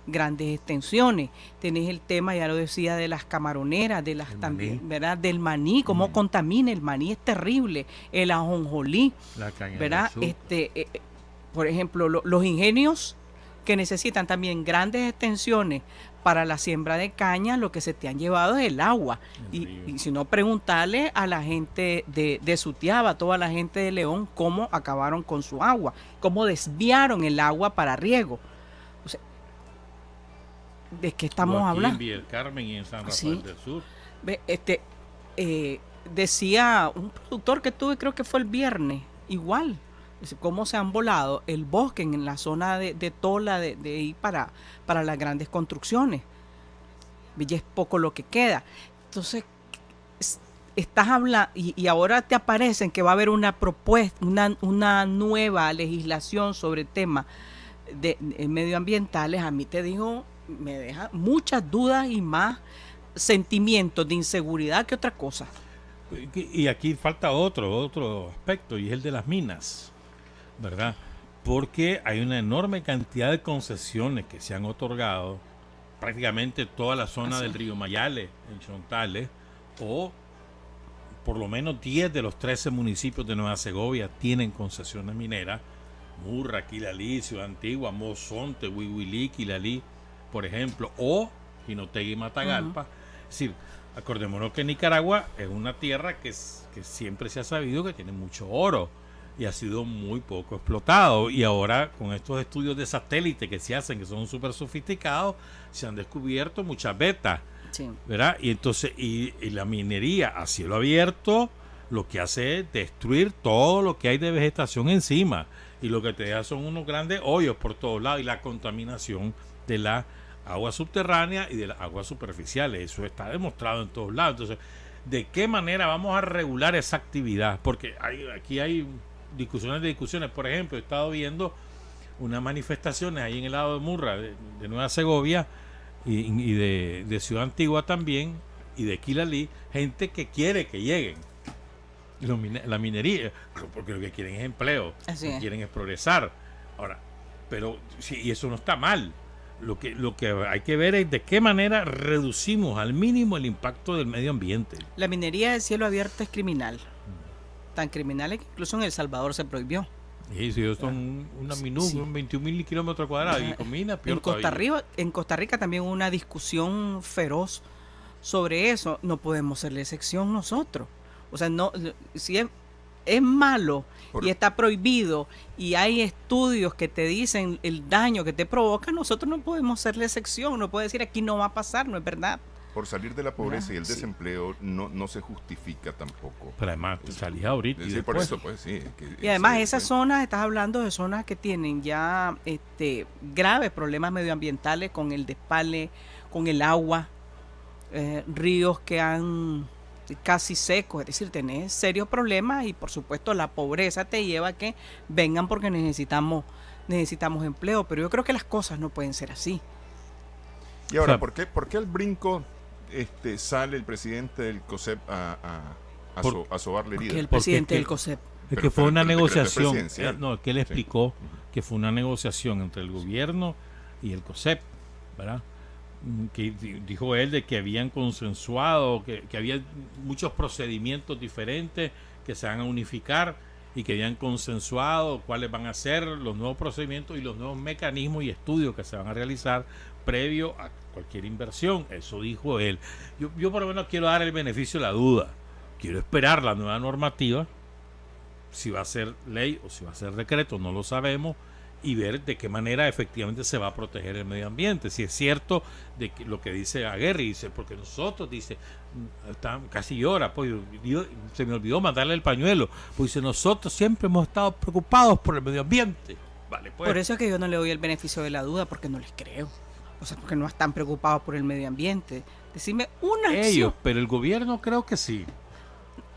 grandes extensiones. Tenés el tema, ya lo decía, de las camaroneras, de las también, ¿verdad? Del maní, cómo contamina el maní, es terrible, el ajonjolí, la caña, ¿verdad? Por ejemplo, los ingenios que necesitan también grandes extensiones para la siembra de caña, lo que se te han llevado es el agua. Y si no, preguntarle a la gente de Sutiaba, a toda la gente de León, cómo acabaron con su agua, cómo desviaron el agua para riego. O sea, ¿de qué estamos hablando? En Villa del Carmen y en San Rafael Sí. del Sur. Decía un productor que tuve, creo que fue el viernes, igual, cómo se han volado el bosque en la zona de Tola, de ir para las grandes construcciones. Ya es poco lo que queda. Entonces, estás hablando, y ahora te aparecen que va a haber una propuesta, una nueva legislación sobre temas de medioambientales. A mí me deja muchas dudas y más sentimientos de inseguridad que otra cosa. Y aquí falta otro aspecto, y es el de las minas, ¿verdad? Porque hay una enorme cantidad de concesiones que se han otorgado, prácticamente toda la zona del río Mayale, en Chontales, o por lo menos 10 de los 13 municipios de Nueva Segovia tienen concesiones mineras. Murra, Quilalí, Ciudad Antigua, Mozonte, Huihuilí, Quilalí, por ejemplo, o Jinotega y Matagalpa. Es decir, acordémonos que Nicaragua es una tierra que siempre se ha sabido que tiene mucho oro y ha sido muy poco explotado, y ahora con estos estudios de satélite que se hacen, que son súper sofisticados, se han descubierto muchas vetas, Sí. ¿verdad? Y entonces y la minería a cielo abierto lo que hace es destruir todo lo que hay de vegetación encima, y lo que te deja son unos grandes hoyos por todos lados, y la contaminación de la agua subterránea y de las aguas superficiales. Eso está demostrado en todos lados. Entonces, ¿de qué manera vamos a regular esa actividad? Porque aquí hay discusiones. Por ejemplo, he estado viendo unas manifestaciones ahí en el lado de Murra, de Nueva Segovia, y de Ciudad Antigua también, y de Quilalí, gente que quiere que lleguen la minería, porque lo que quieren es empleo, Así lo que es. quieren es progresar. Ahora, pero sí, y eso no está mal. Lo que hay que ver es de qué manera reducimos al mínimo el impacto del medio ambiente. La minería de cielo abierto es criminal. Tan criminal es que incluso en El Salvador se prohibió. Y si ellos son una minuta, Sí. 21.000 kilómetros cuadrados, y con minas, peor En Costa Rica también hubo una discusión feroz sobre eso. No podemos hacerle excepción nosotros. O sea, no, si es malo y está prohibido, y hay estudios que te dicen el daño que te provoca, nosotros no podemos hacerle excepción. No puede decir aquí no va a pasar, no es verdad. Por salir de la pobreza y el Sí. desempleo no se justifica tampoco. Pero además, salís ahorita. Es y decir, por después. eso, pues sí. Y además esas zonas, estás hablando de zonas que tienen ya graves problemas medioambientales con el despale, con el agua, ríos que han casi secos, es decir, tenés serios problemas, y por supuesto la pobreza te lleva a que vengan porque necesitamos empleo, pero yo creo que las cosas no pueden ser así. Y ahora, O sea, ¿por qué al brinco sale el presidente del COSEP a sobarle herida? Que el Porque presidente es que- del COSEP. Es que Pero- fue una pero el decreto es negociación. presidencial. No, que él explicó que fue una negociación entre el gobierno y el COSEP, ¿verdad? Que dijo él de que habían consensuado, que había muchos procedimientos diferentes que se van a unificar, y que habían consensuado cuáles van a ser los nuevos procedimientos y los nuevos mecanismos y estudios que se van a realizar previo a cualquier inversión. Eso dijo él. Yo por lo menos quiero dar el beneficio de la duda. Quiero esperar la nueva normativa, si va a ser ley o si va a ser decreto, no lo sabemos, y ver de qué manera efectivamente se va a proteger el medio ambiente. Si es cierto de que lo que dice Aguirre, dice, porque nosotros, dice, casi llora, pues se me olvidó mandarle el pañuelo, pues dice, nosotros siempre hemos estado preocupados por el medio ambiente. Vale, pues. Por eso es que yo no le doy el beneficio de la duda, porque no les creo. O sea, porque no están preocupados por el medio ambiente. Decime una acción. Ellos, pero el gobierno creo que sí.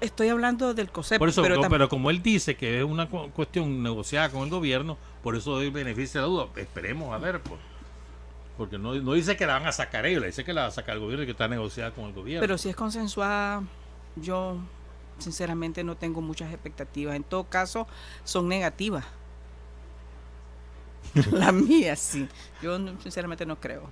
Estoy hablando del COSEP. Por eso, pero pero como él dice que es una cuestión negociada con el gobierno, por eso doy el beneficio de la duda. Esperemos a ver, pues. Porque no dice que la van a sacar ellos, le dice que la va a sacar el gobierno y que está negociada con el gobierno. Pero si es consensuada, yo sinceramente no tengo muchas expectativas. En todo caso, son negativas. La mía sí. Yo sinceramente no creo.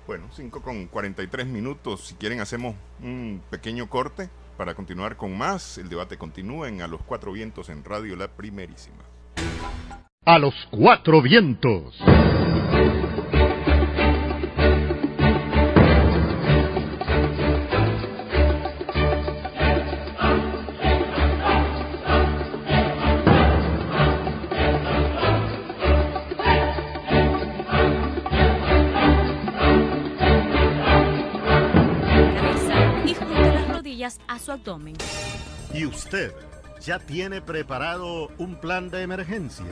Bueno, 5:43. Si quieren, hacemos un pequeño corte para continuar con más. El debate continúa en A los Cuatro Vientos en Radio La Primerísima. A los cuatro vientos. Y junte las rodillas a su abdomen. ¿Y usted ya tiene preparado un plan de emergencia?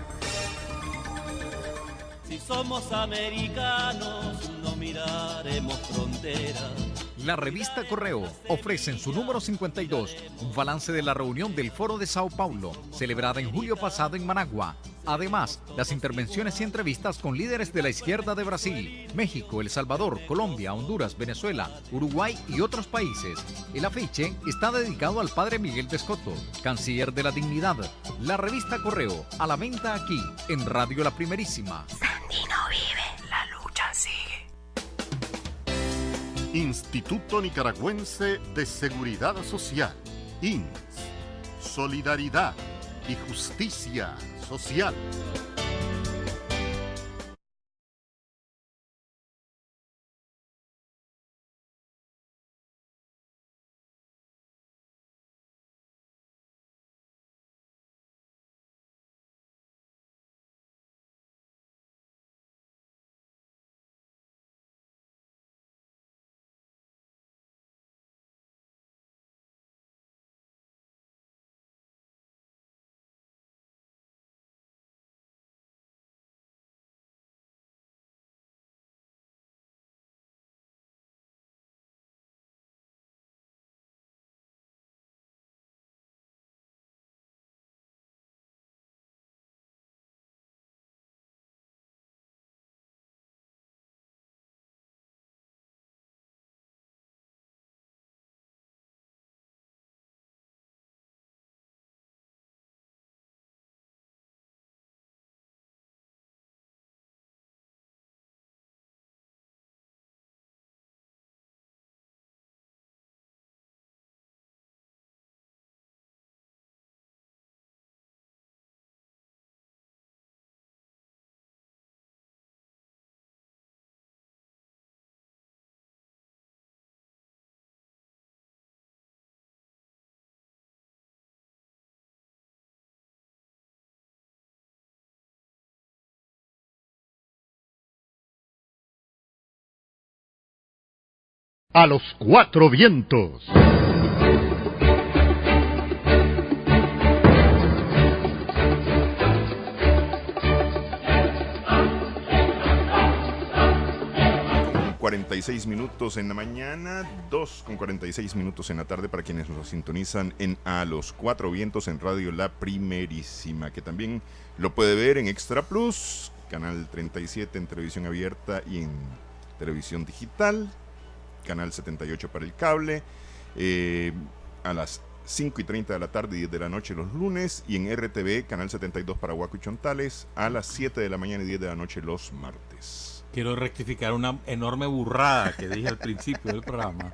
Si somos americanos, no miraremos fronteras. La revista Correo ofrece en su número 52 un balance de la reunión del Foro de Sao Paulo, celebrada en julio pasado en Managua. Además, las intervenciones y entrevistas con líderes de la izquierda de Brasil, México, El Salvador, Colombia, Honduras, Venezuela, Uruguay y otros países. El afiche está dedicado al padre Miguel de Escoto, canciller de la dignidad. La revista Correo, a la venta aquí, en Radio La Primerísima. Sandino vive, la lucha sigue. Instituto Nicaragüense de Seguridad Social, INS. Solidaridad y justicia social. A los cuatro vientos. Con 46 minutos en la mañana, 2:46 en la tarde para quienes nos sintonizan en A los Cuatro Vientos en Radio La Primerísima, que también lo puede ver en Extra Plus, canal 37 en televisión abierta y en televisión digital, canal 78 para el cable, a las 5:30 de la tarde y 10 de la noche los lunes, y en RTV, canal 72 para Huaco y Chontales, a las 7 de la mañana y 10 de la noche los martes. Quiero rectificar una enorme burrada que dije al principio del programa.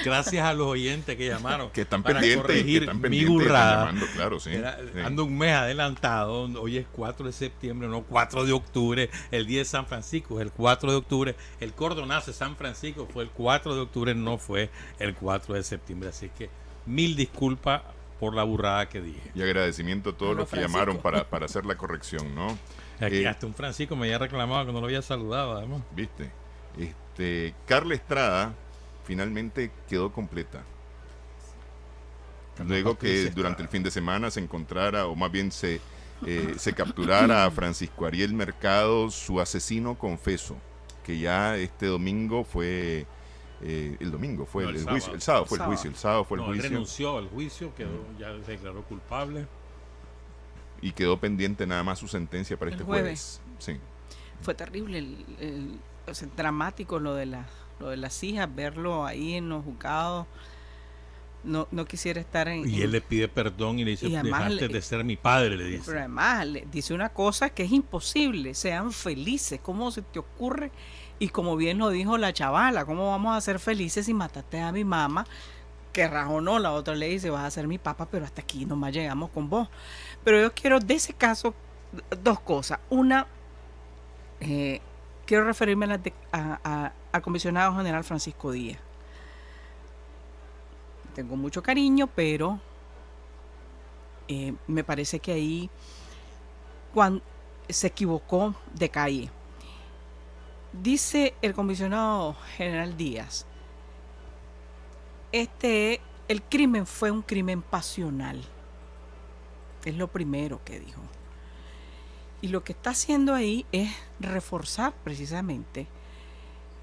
Gracias a los oyentes que llamaron. Que están para pendientes, corregir que están mi pendientes, burrada. están llamando, claro, sí. Sí. Ando un mes adelantado. Hoy es 4 de septiembre, no 4 de octubre. El día de San Francisco es el 4 de octubre. El cordonazo de San Francisco fue el 4 de octubre, no fue el 4 de septiembre. Así que mil disculpas por la burrada que dije. Y agradecimiento a todos Bueno, los que Francisco. llamaron para hacer la corrección, ¿no? Aquí hasta un Francisco me había reclamado que no lo había saludado, además. ¿Viste? Carla Estrada finalmente quedó completa. Luego que durante el fin de semana se encontrara, o más bien se capturara a Francisco Ariel Mercado, su asesino confeso, que ya este domingo fue... el domingo fue No, el sábado. juicio, el sábado fue el Sábado. juicio, el sábado fue el No, él juicio renunció al juicio, ya se declaró culpable. y quedó pendiente nada más su sentencia para El este jueves. jueves. Sí. Fue terrible, o sea, dramático lo de las hijas, verlo ahí en los juzgados. No quisiera estar en... Y él le pide perdón y le dice, Y además dejaste le- de ser mi padre, le dice. Pero además le dice una cosa que es imposible, sean felices, ¿cómo se te ocurre? Y como bien lo dijo la chavala, ¿cómo vamos a ser felices si mataste a mi mamá? Querrás o no, la otra le dice, vas a ser mi papá, pero hasta aquí nomás llegamos con vos. Pero yo quiero de ese caso dos cosas. Una, quiero referirme al comisionado general Francisco Díaz. Tengo mucho cariño, pero me parece que ahí cuando se equivocó de calle. Dice el comisionado general Díaz, el crimen fue un crimen pasional. Es lo primero que dijo. Y lo que está haciendo ahí es reforzar precisamente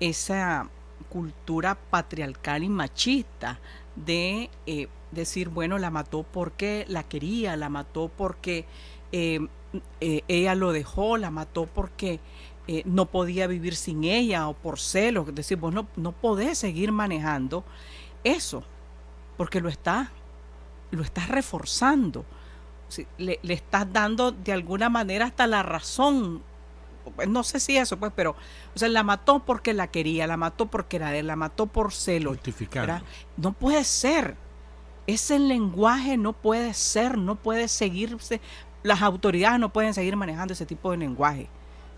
esa cultura patriarcal y machista de decir, bueno, la mató porque la quería, la mató porque ella lo dejó, la mató porque no podía vivir sin ella o por celos. Es decir, vos no podés seguir manejando eso porque lo estás reforzando. Sí, le estás dando de alguna manera hasta la razón. No sé si eso, pues, pero, o sea, la mató porque la quería, la mató porque era de él, la mató por celos. Justificando. No puede ser. Ese lenguaje no puede ser, no puede seguirse. Las autoridades no pueden seguir manejando ese tipo de lenguaje.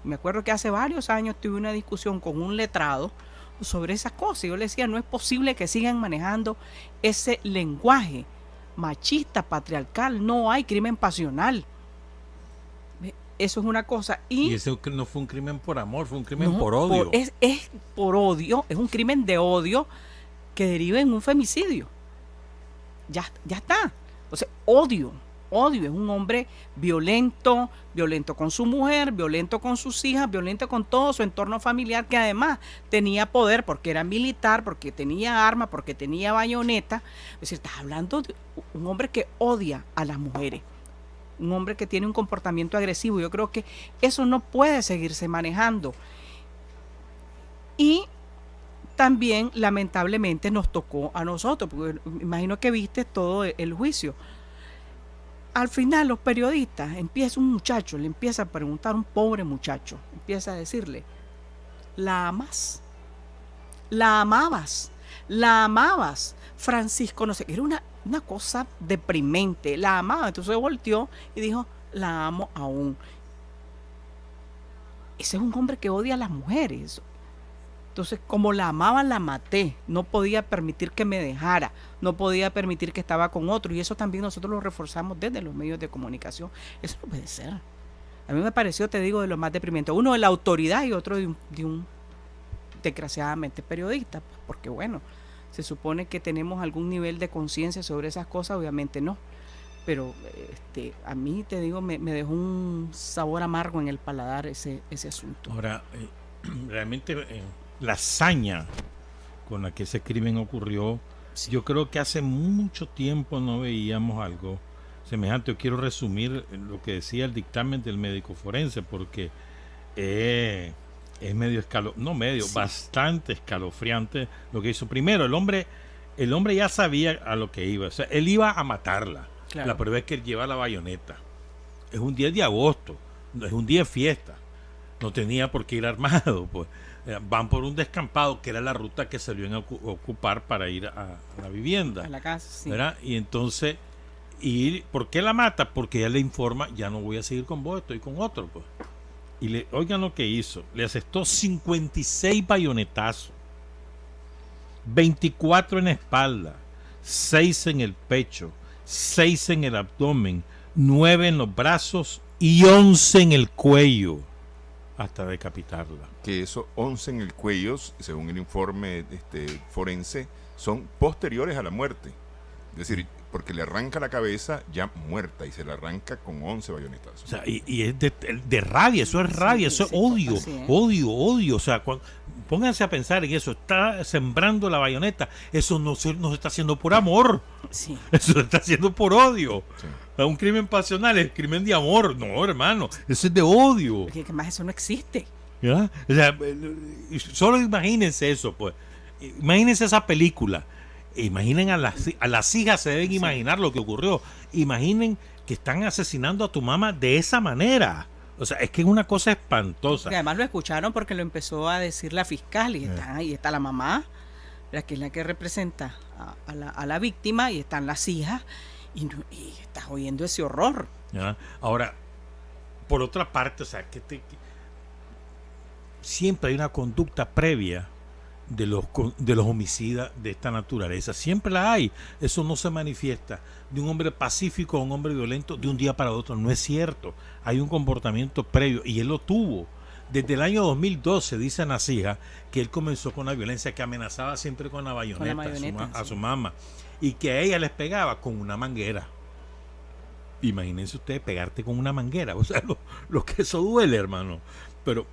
Me acuerdo que hace varios años tuve una discusión con un letrado sobre esas cosas. Yo le decía, no es posible que sigan manejando ese lenguaje machista, patriarcal. No hay crimen pasional. Eso es una cosa. Y eso no fue un crimen por amor, fue un crimen por odio. Es por odio, es un crimen de odio que deriva en un femicidio. Ya está. O sea, odio es un hombre violento con su mujer, violento con sus hijas, violento con todo su entorno familiar, que además tenía poder porque era militar, porque tenía armas, porque tenía bayoneta. Es decir, estás hablando de un hombre que odia a las mujeres, un hombre que tiene un comportamiento agresivo. Yo creo que eso no puede seguirse manejando. Y también, lamentablemente, nos tocó a nosotros, porque imagino que viste todo el juicio. Al final, los periodistas, un muchacho le empieza a preguntar, un pobre muchacho, empieza a decirle, ¿la amas? ¿La amabas? ¿La amabas? Francisco, no sé, era una cosa deprimente, la amaba. Entonces volteó y dijo, la amo aún. Ese es un hombre que odia a las mujeres. Entonces, como la amaba, la maté. No podía permitir que me dejara. No podía permitir que estaba con otro. Y eso también nosotros lo reforzamos desde los medios de comunicación. Eso no puede ser. A mí me pareció, te digo, de lo más deprimente. Uno de la autoridad y otro de un desgraciadamente periodista. Porque bueno, se supone que tenemos algún nivel de conciencia sobre esas cosas. Obviamente no. Pero a mí, te digo, me dejó un sabor amargo en el paladar ese asunto. Ahora, realmente... la hazaña con la que ese crimen ocurrió, sí. Yo creo que hace mucho tiempo no veíamos algo semejante. Yo quiero resumir lo que decía el dictamen del médico forense, porque es medio sí. Bastante escalofriante lo que hizo. Primero, el hombre ya sabía a lo que iba. O sea, él iba a matarla. Claro. La prueba es que él lleva la bayoneta. Es un 10 de agosto, es un día de fiesta. No tenía por qué ir armado, pues. Van por un descampado, que era la ruta que se iban a ocupar para ir a la vivienda. A la casa, sí. ¿Verdad? Y entonces, ¿por qué la mata? Porque ella le informa, ya no voy a seguir con vos, estoy con otro, pues. Y oigan lo que hizo. Le asestó 56 bayonetazos, 24 en la espalda, 6 en el pecho, 6 en el abdomen, 9 en los brazos y 11 en el cuello, hasta decapitarla. Que esos 11 en el cuello, según el informe forense, son posteriores a la muerte. Es decir, porque le arranca la cabeza ya muerta y se la arranca con 11 bayonetazos. O sea, y es de rabia, eso es rabia, eso es odio, odio. O sea, pónganse a pensar en eso. Está sembrando la bayoneta. Eso no se está haciendo por amor. Sí. Eso se está haciendo por odio. Sí. Un crimen pasional es crimen de amor. No, hermano, eso es de odio. Porque además eso no existe. ¿Ya? O sea, solo imagínense eso, pues. Imagínense esa película. Imaginen a las hijas, se deben imaginar lo que ocurrió. Imaginen que están asesinando a tu mamá de esa manera. O sea, es que es una cosa espantosa. Y además lo escucharon porque lo empezó a decir la fiscal y ahí está la mamá, que es la que representa a la víctima, y están las hijas y estás oyendo ese horror. ¿Ya? Ahora, Por otra parte, o sea, siempre hay una conducta previa de los homicidas de esta naturaleza. Siempre la hay. Eso no se manifiesta de un hombre pacífico a un hombre violento de un día para otro. No es cierto. Hay un comportamiento previo y él lo tuvo. Desde el año 2012, dice Nacija, que él comenzó con la violencia, que amenazaba siempre con la bayoneta a su mamá, y que a ella les pegaba con una manguera. Imagínense ustedes pegarte con una manguera. O sea, lo que eso duele, hermano. Pero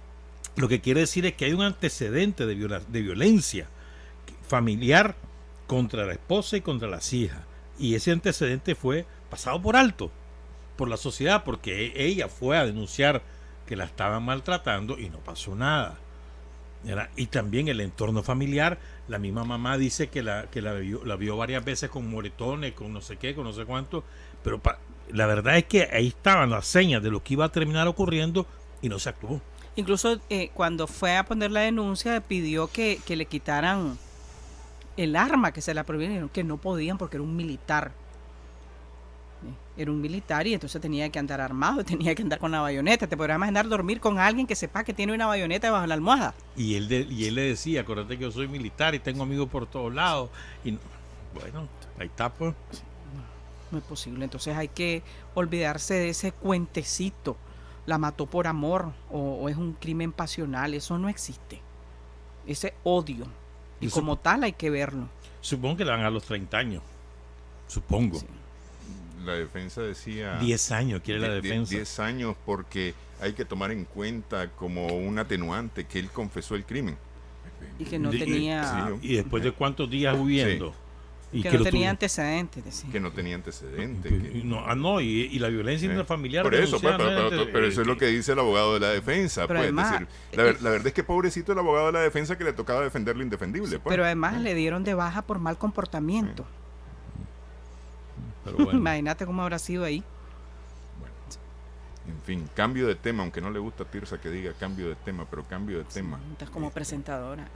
lo que quiere decir es que hay un antecedente de violencia familiar contra la esposa y contra las hijas. Y ese antecedente fue pasado por alto por la sociedad, porque ella fue a denunciar que la estaban maltratando y no pasó nada. Y también el entorno familiar, la misma mamá dice que la vio varias veces con moretones, con no sé qué, con no sé cuánto, pero la verdad es que ahí estaban las señas de lo que iba a terminar ocurriendo y no se actuó. Incluso cuando fue a poner la denuncia pidió que le quitaran el arma, que se la prohibieron, que no podían porque era un militar. Era un militar y entonces tenía que andar armado, tenía que andar con la bayoneta. Te podrás imaginar dormir con alguien que sepa que tiene una bayoneta debajo de la almohada. Y él le decía, acuérdate que yo soy militar y tengo amigos por todos lados. Y bueno, ahí está pues. No es posible. Entonces hay que olvidarse de ese cuentecito. La mató por amor o es un crimen pasional. Eso no existe. Ese odio. Y como tal hay que verlo. Supongo que le dan a los 30 años. Supongo. Sí. La defensa decía... 10 años quiere la defensa. 10 años porque hay que tomar en cuenta como un atenuante que él confesó el crimen. Y que no tenía... Sí. ¿Y después de cuántos días huyendo? Sí. Y que no tenía antecedentes. Decía. Que no tenía antecedentes. Y la violencia intrafamiliar. Por eso, pero eso es lo que dice el abogado de la defensa. Pues, además, la verdad es que pobrecito el abogado de la defensa que le tocaba defender lo indefendible. Pues. Pero además le dieron de baja por mal comportamiento. Sí. Pero bueno. Imagínate cómo habrá sido ahí. Bueno, en fin, cambio de tema, aunque no le gusta a Tirsa que diga cambio de tema, pero cambio de tema. Estás como presentadora.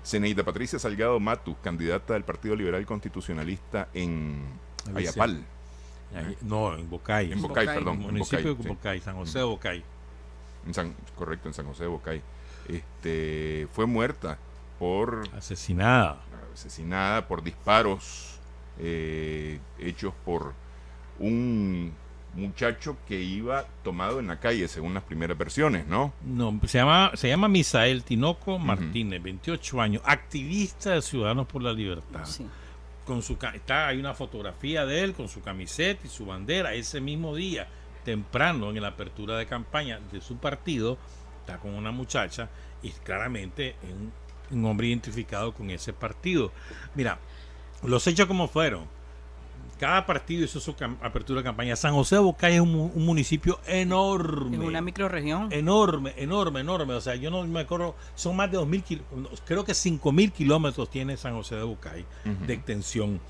Zeneida Patricia Salgado Matus, candidata del Partido Liberal Constitucionalista en Ayapal. No, en Bocay. En Bocay, perdón. Municipio de Bocay, San José de Bocay. Correcto, en San José de Bocay. Fue muerta por... Asesinada por disparos hechos por un muchacho que iba tomado en la calle, según las primeras versiones, ¿no? No, se llama Misael Tinoco Martínez, 28 años, activista de Ciudadanos por la Libertad. Sí. Hay una fotografía de él con su camiseta y su bandera. Ese mismo día, temprano, en la apertura de campaña de su partido, está con una muchacha y claramente un hombre identificado con ese partido. Mira, los hechos como fueron. Cada partido hizo su apertura de campaña. San José de Bocay es un municipio enorme. Es una microrregión. Enorme. O sea, yo no me acuerdo, son más de 2.000 kilómetros, creo que 5.000 kilómetros tiene San José de Bocay de extensión.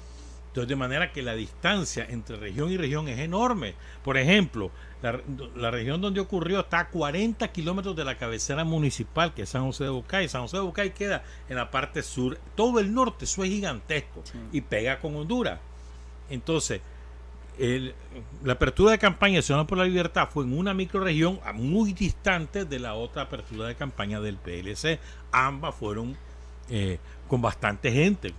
Entonces, de manera que la distancia entre región y región es enorme. Por ejemplo, la región donde ocurrió está a 40 kilómetros de la cabecera municipal, que es San José de Bocay. San José de Bocay queda en la parte sur. Todo el norte, eso es gigantesco. Sí. Y pega con Honduras. Entonces, la apertura de campaña de Ciudadanos por la Libertad fue en una microrregión muy distante de la otra apertura de campaña del PLC. Ambas fueron con bastante gente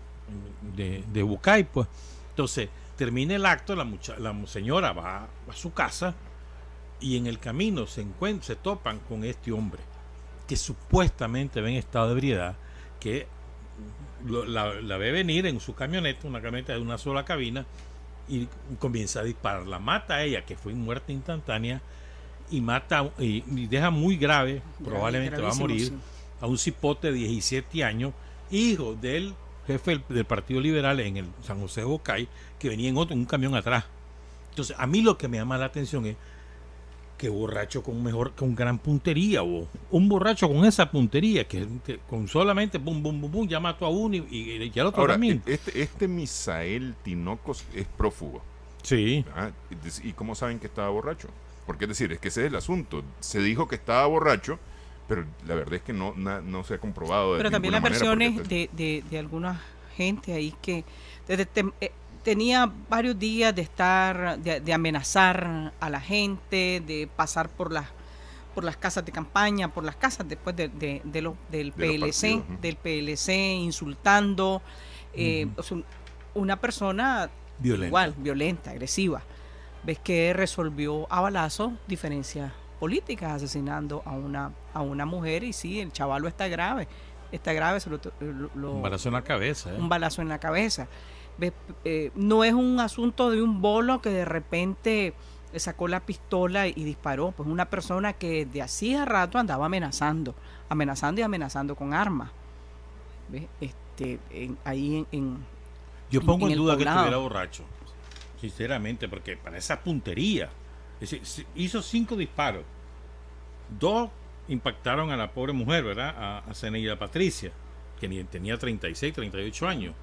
de Bocay, pues. Entonces, termina el acto, la señora va a su casa y en el camino se topan con este hombre que supuestamente ve en estado de ebriedad, que la ve venir en su camioneta, una camioneta de una sola cabina, y comienza a disparar. La mata a ella, que fue muerte instantánea, y mata y deja muy grave, probablemente va a morir, sí, a un cipote de 17 años, hijo del jefe del Partido Liberal en el San José de Bocay, que venía en un camión atrás. Entonces, a mí lo que me llama la atención es que borracho con gran puntería, un borracho con esa puntería que con solamente bum bum bum bum ya mató a uno y al otro también. Este Misael Tinoco es prófugo. Sí. ¿Y cómo saben que estaba borracho? Porque es decir, es que ese es el asunto. Se dijo que estaba borracho, pero la verdad es que no se ha comprobado. Pero también las versiones de alguna gente ahí que tenía varios días de estar, de amenazar a la gente, de pasar por las casas de campaña, por las casas después del PLC, del PLC, insultando, o sea, una persona violenta, agresiva. Ves que resolvió a balazo diferencias políticas, asesinando a una mujer, y sí, el chavalo está grave, un balazo en la cabeza. Un balazo en la cabeza. ¿Ves? No es un asunto de un bolo que de repente sacó la pistola y disparó, pues una persona que de hacía rato andaba amenazando con armas. ¿Ves? Yo pongo en duda poblado. que estuviera borracho, sinceramente, porque para esa puntería, es decir, hizo 5 disparos, 2 impactaron a la pobre mujer, ¿verdad? A Zeneida Patricia, que tenía 36, 38 años,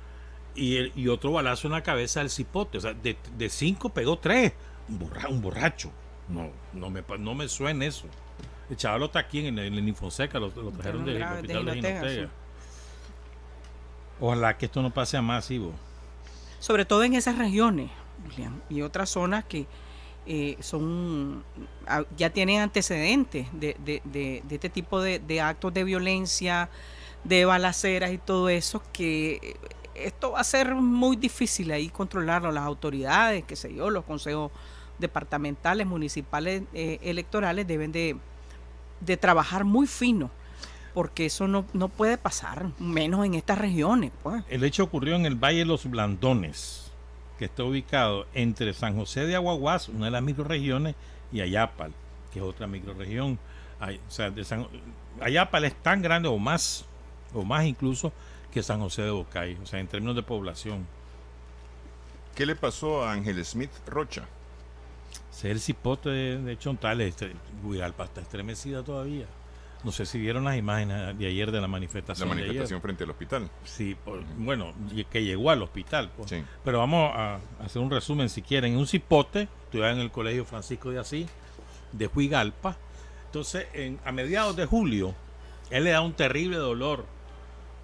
y otro balazo en la cabeza del cipote. O sea, de 5 pegó 3. Un borracho. No me suena eso. El chaval está aquí en el Infonseca, lo trajeron del hospital de Jinotega. Ojalá que esto no pase a más, Ivo. Sobre todo en esas regiones, Julián, y otras zonas que ya tienen antecedentes de este tipo de actos de violencia, de balaceras y todo eso, que esto va a ser muy difícil ahí controlarlo. Las autoridades, qué sé yo, los consejos departamentales, municipales, electorales deben de trabajar muy fino, porque eso no puede pasar, menos en estas regiones, pues. El hecho ocurrió en el Valle de los Blandones, que está ubicado entre San José de Aguaguas, una de las microrregiones, y Ayápal, que es otra microrregión. Ayápal es tan grande o más incluso que San José de Bocay, o sea, en términos de población. ¿Qué le pasó a Ángel Smith Rocha? Ese es el cipote de Chontales. Huigalpa está estremecida todavía. No sé si vieron las imágenes de ayer de la manifestación. La manifestación frente al hospital. Sí, bueno, que llegó al hospital. Pues. Sí. Pero vamos a hacer un resumen si quieren. Un cipote, estudiaba en el Colegio Francisco de Asís, de Huigalpa. Entonces, a mediados de julio, él le da un terrible dolor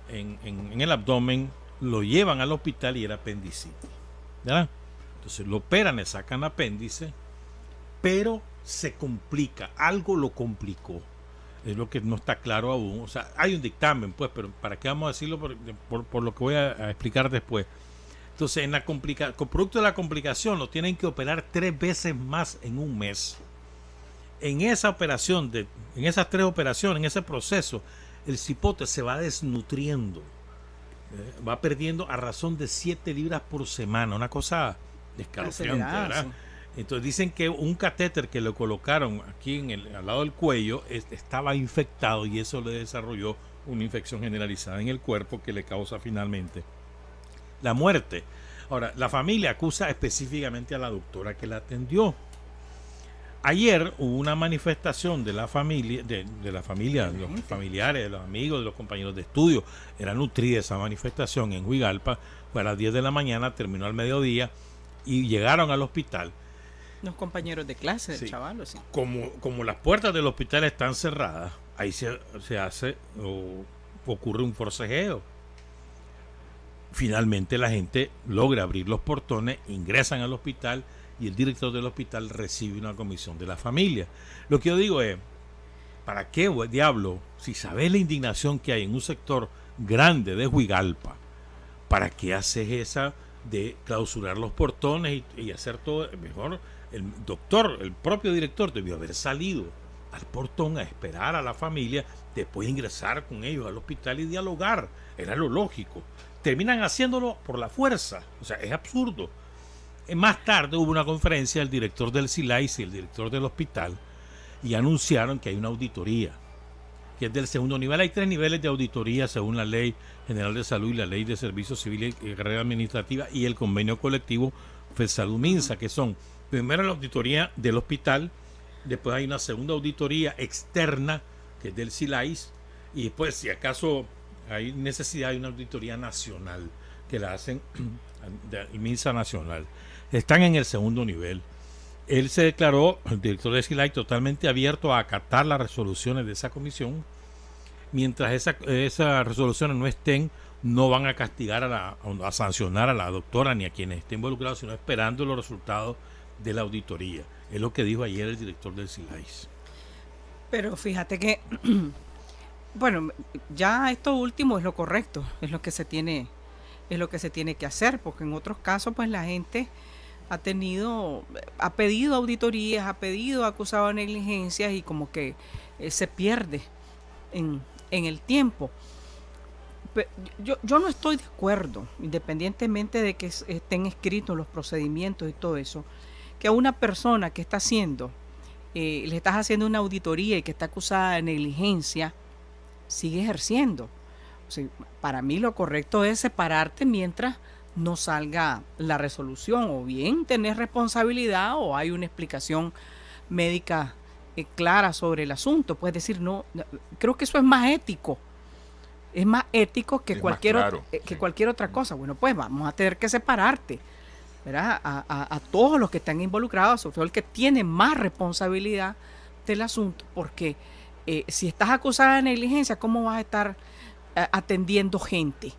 en el abdomen, lo llevan al hospital y era apendicitis, ¿verdad? Entonces lo operan, le sacan apéndice, pero se complica, algo lo complicó, es lo que no está claro aún. O sea, hay un dictamen, pues, pero ¿para qué vamos a decirlo? Por lo que voy a explicar después. Entonces, con producto de la complicación, lo tienen que operar 3 veces más en un mes. En esa operación, en esas 3 operaciones, en ese proceso, el cipote se va desnutriendo, va perdiendo a razón de 7 libras por semana, una cosa escalofriante, ¿verdad? Sí. Entonces dicen que un catéter que le colocaron aquí al lado del cuello estaba infectado, y eso le desarrolló una infección generalizada en el cuerpo que le causa finalmente la muerte. Ahora, la familia acusa específicamente a la doctora que la atendió. Ayer hubo una manifestación de la familia, de los familiares, de los amigos, de los compañeros de estudio. Era nutrida esa manifestación en Huigalpa. Fue a las 10 de la mañana, terminó al mediodía y llegaron al hospital. Los compañeros de clase del sí. chaval, sí. Como las puertas del hospital están cerradas, ahí ocurre un forcejeo. Finalmente la gente logra abrir los portones, ingresan al hospital, y el director del hospital recibe una comisión de la familia. Lo que yo digo es, ¿para qué, diablo? Si sabes la indignación que hay en un sector grande de Huigalpa, ¿para qué haces esa de clausurar los portones y hacer todo? Mejor el propio director debió haber salido al portón a esperar a la familia, después ingresar con ellos al hospital y dialogar. Era lo lógico. Terminan haciéndolo por la fuerza. O sea, es absurdo. Más tarde hubo una conferencia del director del SILAIS y el director del hospital, y anunciaron que hay una auditoría, que es del segundo nivel. Hay 3 niveles de auditoría según la Ley General de Salud y la Ley de Servicios Civiles y Carrera Administrativa y el convenio colectivo FEDSALUD-MINSA, que son primero la auditoría del hospital, después hay una segunda auditoría externa, que es del SILAIS, y después, si acaso hay necesidad, hay una auditoría nacional que la hacen del MINSA nacional. Están en el segundo nivel. Él se declaró, el director de SILAIS, totalmente abierto a acatar las resoluciones de esa comisión. Mientras esas resoluciones no estén no van a castigar a sancionar a la doctora ni a quienes estén involucrados, sino esperando los resultados de la auditoría. Es lo que dijo ayer el director del SILAIS. Pero fíjate que, bueno, ya esto último es lo correcto, es lo que se tiene que hacer, porque en otros casos pues la gente ha pedido auditorías, ha pedido acusado de negligencias y como que se pierde en el tiempo. Yo no estoy de acuerdo, independientemente de que estén escritos los procedimientos y todo eso, que a una persona que está le estás haciendo una auditoría y que está acusada de negligencia, sigue ejerciendo. O sea, para mí lo correcto es separarte mientras no salga la resolución, o bien tenés responsabilidad o hay una explicación médica clara sobre el asunto. Puedes decir, no, creo que eso es más ético. Es más ético que cualquier otra cosa. Bueno, pues vamos a tener que separarte, ¿verdad? A todos los que están involucrados, sobre todo el que tiene más responsabilidad del asunto, porque si estás acusada de negligencia, ¿cómo vas a estar atendiendo gente?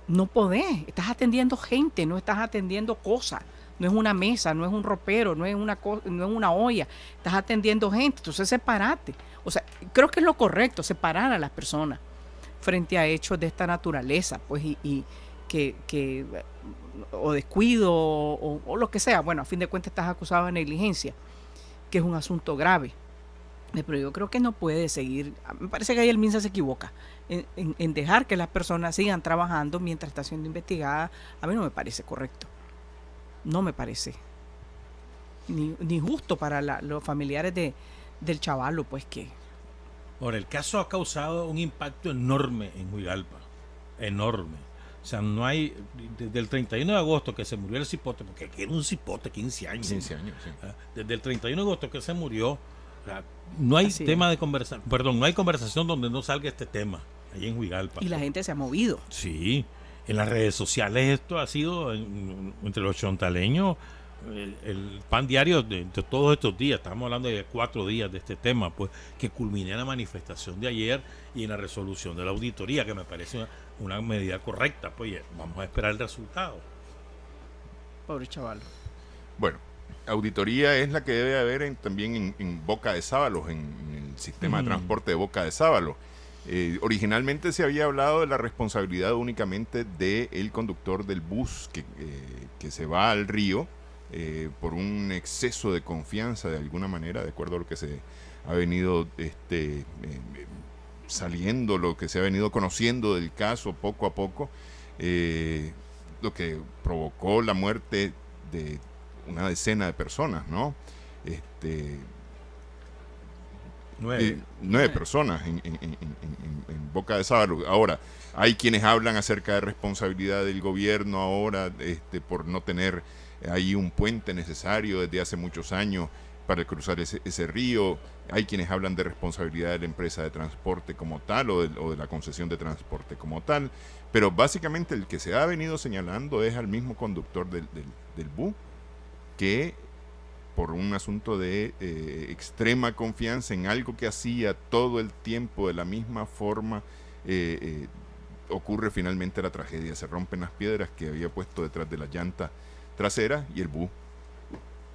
No podés, estás atendiendo gente, no estás atendiendo cosas. No es una mesa, no es un ropero, no es una olla, estás atendiendo gente, entonces separate. O sea, creo que es lo correcto, separar a las personas frente a hechos de esta naturaleza, pues, y que o descuido o lo que sea. Bueno, a fin de cuentas estás acusado de negligencia, que es un asunto grave. Pero yo creo que no puede seguir. Me parece que ahí el MINSA se equivoca en dejar que las personas sigan trabajando mientras está siendo investigada. A mí no me parece correcto. No me parece ni justo para los familiares del chavalo, pues que... Ahora, el caso ha causado un impacto enorme en Juigalpa. Enorme. O sea, no hay... Desde el 31 de agosto que se murió el cipote, porque era un cipote, 15 años. 15 años, sí. Desde el 31 de agosto que se murió, no hay tema de conversación, perdón, no hay conversación donde no salga este tema, allí en Juigalpa. Y la gente se ha movido. Sí, en las redes sociales esto ha sido, entre los chontaleños, el pan diario de todos estos días. Estamos hablando de 4 días de este tema, pues, que culminé en la manifestación de ayer y en la resolución de la auditoría, que me parece una medida correcta. Pues vamos a esperar el resultado. Pobre chaval. Bueno, auditoría es la que debe haber también en Boca de Sábalos, en el sistema de transporte de Boca de Sábalos. Originalmente se había hablado de la responsabilidad únicamente del conductor del bus que se va al río por un exceso de confianza de alguna manera, de acuerdo a lo que se ha venido saliendo, lo que se ha venido conociendo del caso poco a poco, lo que provocó la muerte de una decena de personas, ¿no? 9 personas en Boca de Sábalos. Ahora, hay quienes hablan acerca de responsabilidad del gobierno ahora por no tener ahí un puente necesario desde hace muchos años para cruzar ese río. Hay quienes hablan de responsabilidad de la empresa de transporte como tal o de la concesión de transporte como tal, pero básicamente el que se ha venido señalando es al mismo conductor del bus, que por un asunto de extrema confianza en algo que hacía todo el tiempo de la misma forma, ocurre finalmente la tragedia. Se rompen las piedras que había puesto detrás de la llanta trasera y el bus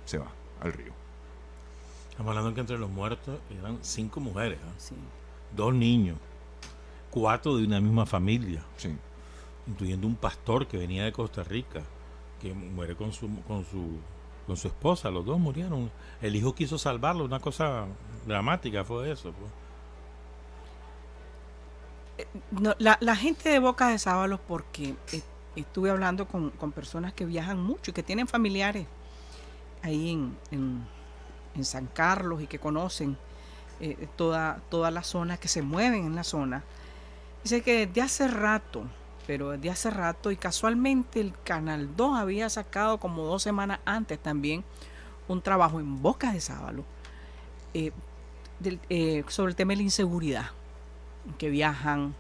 se va al río. Estamos hablando que entre los muertos eran 5 mujeres, ¿eh? Sí. 2 niños, 4 de una misma familia, Sí. incluyendo un pastor que venía de Costa Rica, que muere con su esposa. Los 2 murieron. El hijo quiso salvarlo, una cosa dramática fue eso, pues. No, la gente de Boca de Sábalos, porque estuve hablando con personas que viajan mucho y que tienen familiares ahí en San Carlos y que conocen toda la zona, que se mueven en la zona. Dice que desde hace rato, y casualmente el Canal 2 había sacado como 2 semanas antes también un trabajo en Boca de Sábalos sobre el tema de la inseguridad, que viajan,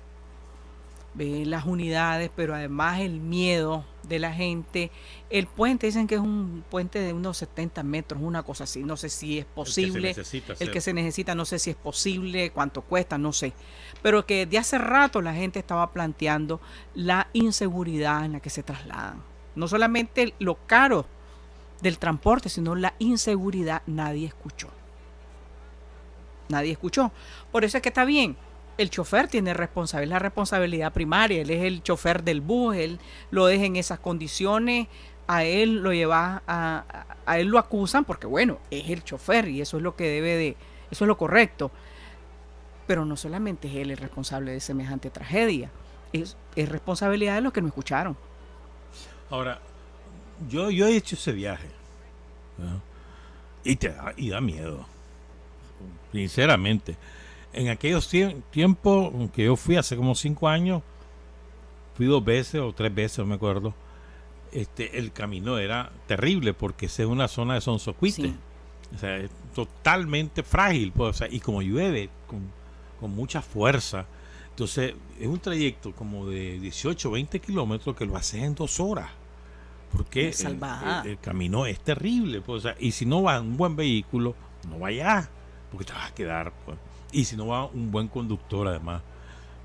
ven las unidades, pero además el miedo de la gente. El puente, dicen que es un puente de unos 70 metros, una cosa así. No sé si es posible. El que se necesita, no sé si es posible, cuánto cuesta, no sé. Pero que de hace rato la gente estaba planteando la inseguridad en la que se trasladan. No solamente lo caro del transporte, sino la inseguridad. Nadie escuchó. Por eso es que está bien. El chofer tiene responsabilidad, la responsabilidad primaria. Él es el chofer del bus, él lo deja en esas condiciones, a él lo lleva a él lo acusan porque bueno, es el chofer y eso es lo que eso es lo correcto. Pero no solamente es él el responsable de semejante tragedia, es responsabilidad de los que no escucharon. Ahora, yo he hecho ese viaje, ¿no? y da miedo, sinceramente. En aquellos tiempos que yo fui, hace como 5 años, fui 2 veces o 3 veces, no me acuerdo. El camino era terrible porque es una zona de Sonsocuite. Sí. O sea, es totalmente frágil, pues, o sea, y como llueve con mucha fuerza, entonces es un trayecto como de 18 o 20 kilómetros que lo haces en 2 horas. Porque el camino es terrible, pues, o sea, y si no va un buen vehículo, no vayas, porque te vas a quedar, pues. Y si no va un buen conductor además,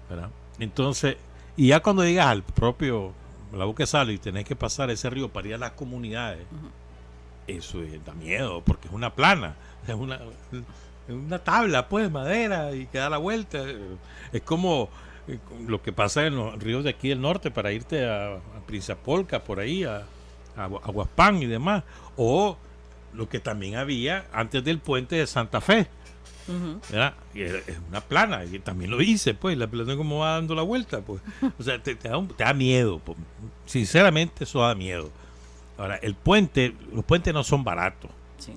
¿verdad? Entonces, y ya cuando llegas al propio la Boca de Salo y tenés que pasar ese río para ir a las comunidades, eso da miedo, porque es una plana, es una tabla, pues, madera, y que da la vuelta. Es como lo que pasa en los ríos de aquí del norte para irte a Prinzapolca, por ahí, a Huaspán y demás, o lo que también había antes del puente de Santa Fe. ¿Verdad? Y es una plana, y también lo hice, pues, la plana como va dando la vuelta, pues. O sea, te da miedo, pues. Sinceramente, eso da miedo. Ahora, los puentes no son baratos. Sí.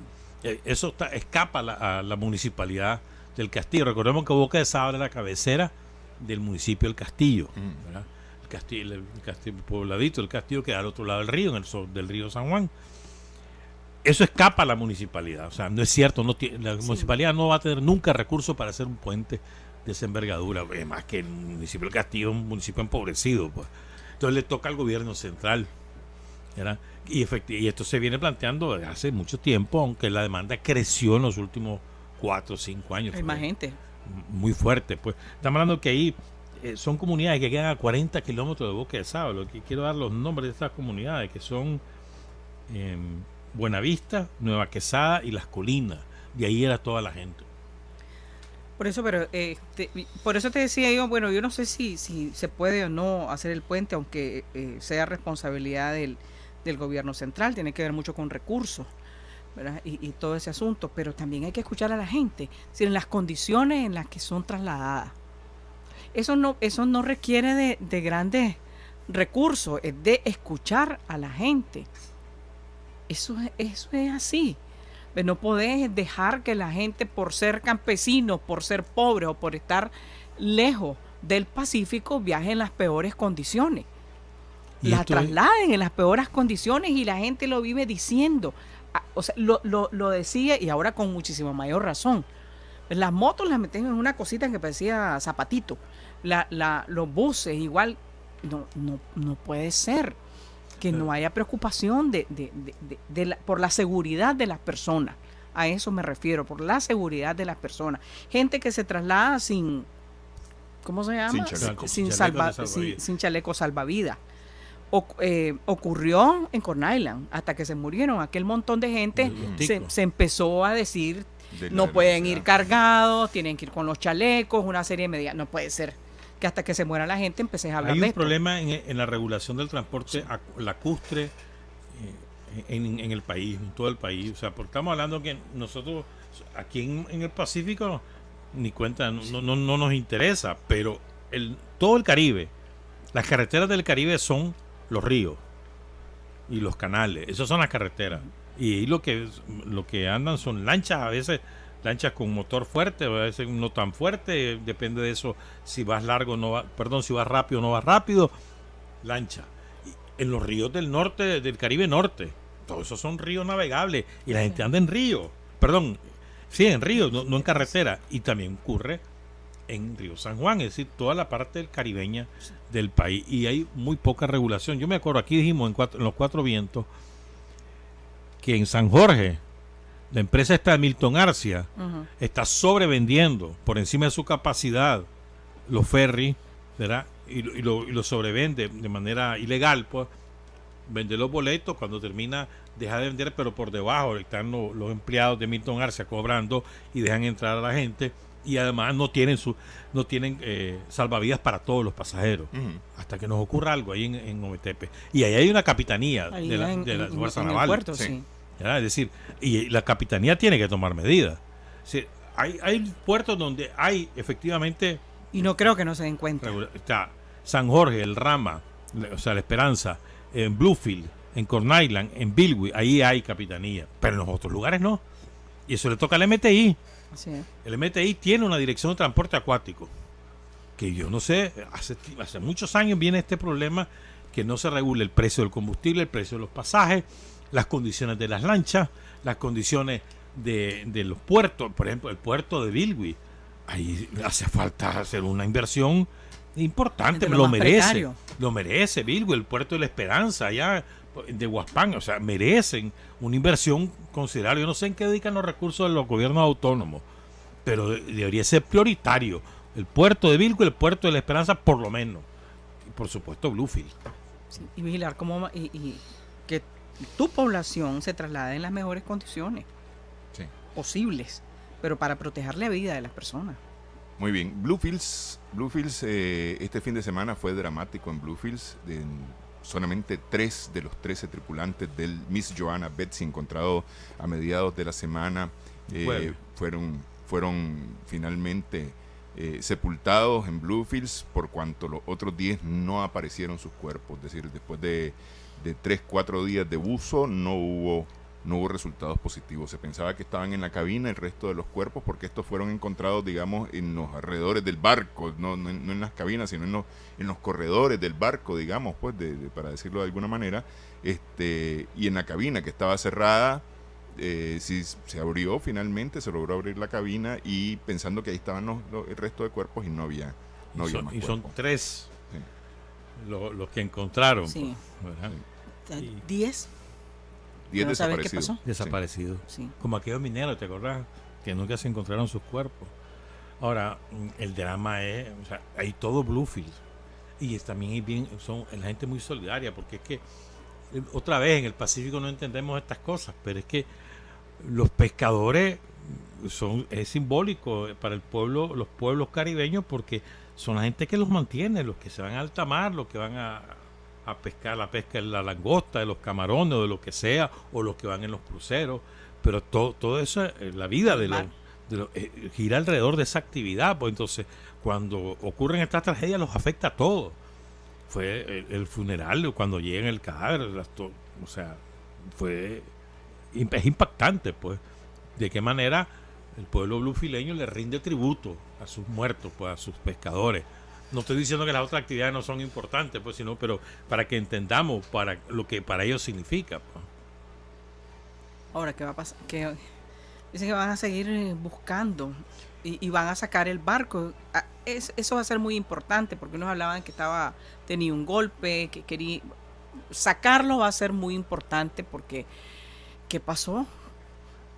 Eso escapa a la municipalidad del Castillo. Recordemos que Boca de Salo es la cabecera del municipio del Castillo, ¿verdad? El Castillo, el pobladito del Castillo queda al otro lado del río, del río San Juan. Eso escapa a la municipalidad, o sea, no es cierto, la municipalidad no va a tener nunca recursos para hacer un puente de esa envergadura, más que el municipio del Castillo es un municipio empobrecido, pues. Entonces le toca al gobierno central, ¿verdad? Y esto se viene planteando desde hace mucho tiempo, aunque la demanda creció en los últimos 4 o 5 años. Hay más gente. Muy fuerte, pues. Estamos hablando que ahí son comunidades que quedan a 40 kilómetros de Boca de Salo. Lo que quiero dar los nombres de estas comunidades, que son Buenavista, Nueva Quesada y Las Colinas. De ahí era toda la gente. Por eso, por eso te decía yo, bueno, yo no sé si se puede o no hacer el puente, aunque sea responsabilidad del gobierno central, tiene que ver mucho con recursos, ¿verdad? Y todo ese asunto, pero también hay que escuchar a la gente, si en las condiciones en las que son trasladadas. Eso no requiere de grandes recursos, es de escuchar a la gente. Eso es así. No podés dejar que la gente, por ser campesinos, por ser pobres o por estar lejos del Pacífico, viaje en las peores condiciones. La trasladen en las peores condiciones y la gente lo vive diciendo. O sea, lo decía y ahora con muchísima mayor razón. Las motos las meten en una cosita que parecía zapatito. Los buses igual. No puede ser que no haya preocupación por la seguridad de las personas. A eso me refiero, por la seguridad de las personas. Gente que se traslada sin, ¿cómo se llama? Sin chaleco salvavidas. Ocurrió en Corn Island, hasta que se murieron aquel montón de gente, se empezó a decir, no pueden ir cargados, tienen que ir con los chalecos, una serie de medidas. No puede ser que hasta que se muera la gente empecé a hablar de esto. Hay un problema en la regulación del transporte lacustre en el país, en todo el país. O sea, porque estamos hablando que nosotros aquí en el Pacífico ni cuenta, no nos interesa, pero todo el Caribe, las carreteras del Caribe son los ríos y los canales. Esas son las carreteras. Y ahí lo que andan son lanchas, a veces lanchas con motor fuerte, a veces no tan fuerte, depende de eso, si vas si vas rápido o no vas rápido, lancha. Y en los ríos del norte, del Caribe norte, todos esos son ríos navegables y la gente anda en río, en río, no en carretera. Y también ocurre en Río San Juan, es decir, toda la parte del caribeña del país, y hay muy poca regulación. Yo me acuerdo, aquí dijimos en los Cuatro Vientos que en San Jorge la empresa esta de Milton Arcia está sobrevendiendo por encima de su capacidad los ferries, ¿verdad? Y lo sobrevende de manera ilegal, pues vende los boletos, cuando termina deja de vender, pero por debajo están los empleados de Milton Arcia cobrando y dejan entrar a la gente, y además no tienen salvavidas para todos los pasajeros, hasta que nos ocurra algo ahí en Ometepe. Y ahí hay una capitanía de la Fuerza Naval. Puerto, sí. Es decir, y la capitanía tiene que tomar medidas. Es decir, hay puertos donde hay efectivamente... Y no creo que no se den cuenta. Está San Jorge, el Rama, o sea, la Esperanza, en Bluefield, en Corn Island, en Bilwi, ahí hay capitanía, pero en los otros lugares no. Y eso le toca al MTI. Sí. El MTI tiene una dirección de transporte acuático, que yo no sé, hace muchos años viene este problema, que no se regula el precio del combustible, el precio de los pasajes, las condiciones de las lanchas, las condiciones de los puertos. Por ejemplo, el puerto de Bilwi, ahí hace falta hacer una inversión importante, lo merece Bilwi, el puerto de la Esperanza allá de Huaspán, o sea, merecen una inversión considerable. Yo no sé en qué dedican los recursos de los gobiernos autónomos, pero debería ser prioritario el puerto de Bilwi, el puerto de la Esperanza, por lo menos, y por supuesto Bluefield. Sí, y vigilar cómo y que tu población se traslade en las mejores condiciones posibles, pero para proteger la vida de las personas. Muy bien. Bluefields, este fin de semana fue dramático en Bluefields. Solamente 3 de los 13 tripulantes del Miss Joanna Betsy, encontrado a mediados de la semana, fueron finalmente sepultados en Bluefields, por cuanto los otros 10 no aparecieron sus cuerpos. Es decir, después de 3-4 días de buzo no hubo resultados positivos. Se pensaba que estaban en la cabina el resto de los cuerpos, porque estos fueron encontrados, digamos, en los alrededores del barco, no en las cabinas, sino en los corredores del barco, digamos, pues, para decirlo de alguna manera, y en la cabina que estaba cerrada. Sí, se abrió finalmente, se logró abrir la cabina, y pensando que ahí estaban el resto de cuerpos, y no había más cuerpos. Y son 3 los que encontraron. Sí. Pues, 10 desaparecidos. Sí. Como aquellos mineros, ¿te acordás? Que nunca se encontraron sus cuerpos. Ahora, el drama es, o sea, hay todo Bluefield, y también son la gente muy solidaria, porque es que otra vez en el Pacífico no entendemos estas cosas, pero es que los pescadores es simbólico para el pueblo, los pueblos caribeños, porque son la gente que los mantiene, los que se van a alta mar, los que van a pescar, la pesca de la langosta, de los camarones, o de lo que sea, o los que van en los cruceros. Pero todo eso, la vida gira alrededor de esa actividad. Pues entonces, cuando ocurren estas tragedias, los afecta a todos. Fue el funeral, cuando llega el cadáver, o sea, es impactante, pues, de qué manera el pueblo bluefileño le rinde tributo a sus muertos, pues, a sus pescadores. No estoy diciendo que las otras actividades no son importantes, pues, pero para que entendamos para lo que para ellos significa, pues. Ahora, ¿qué va a pasar? Que dicen que van a seguir buscando y van a sacar el barco. Eso va a ser muy importante, porque unos hablaban que tenía un golpe, que quería sacarlo. Va a ser muy importante, porque ¿qué pasó?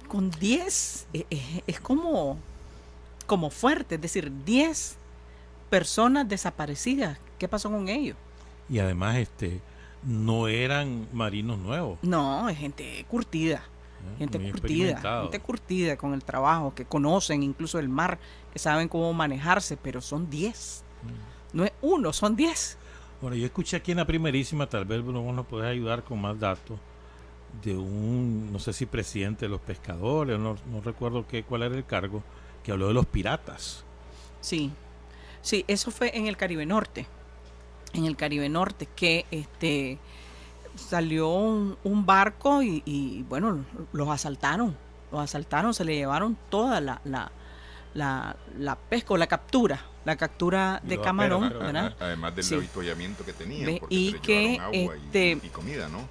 Con 10 es como fuerte, es decir, 10 personas desaparecidas. ¿Qué pasó con ellos? Y además no eran marinos nuevos. No, es gente curtida. Gente curtida con el trabajo, que conocen incluso el mar, que saben cómo manejarse, pero son 10. No es uno, son 10. Bueno, yo escuché aquí en la primerísima, tal vez vos nos podés ayudar con más datos, de no sé si presidente de los pescadores, no recuerdo cuál era el cargo, que habló de los piratas. Sí, eso fue en el Caribe Norte. En el Caribe Norte, que salió un barco y bueno, los asaltaron, se le llevaron toda la pesca o la captura de camarón, ¿verdad? Además del avituallamiento que tenían, porque y se le que llevaron agua y comida, ¿no?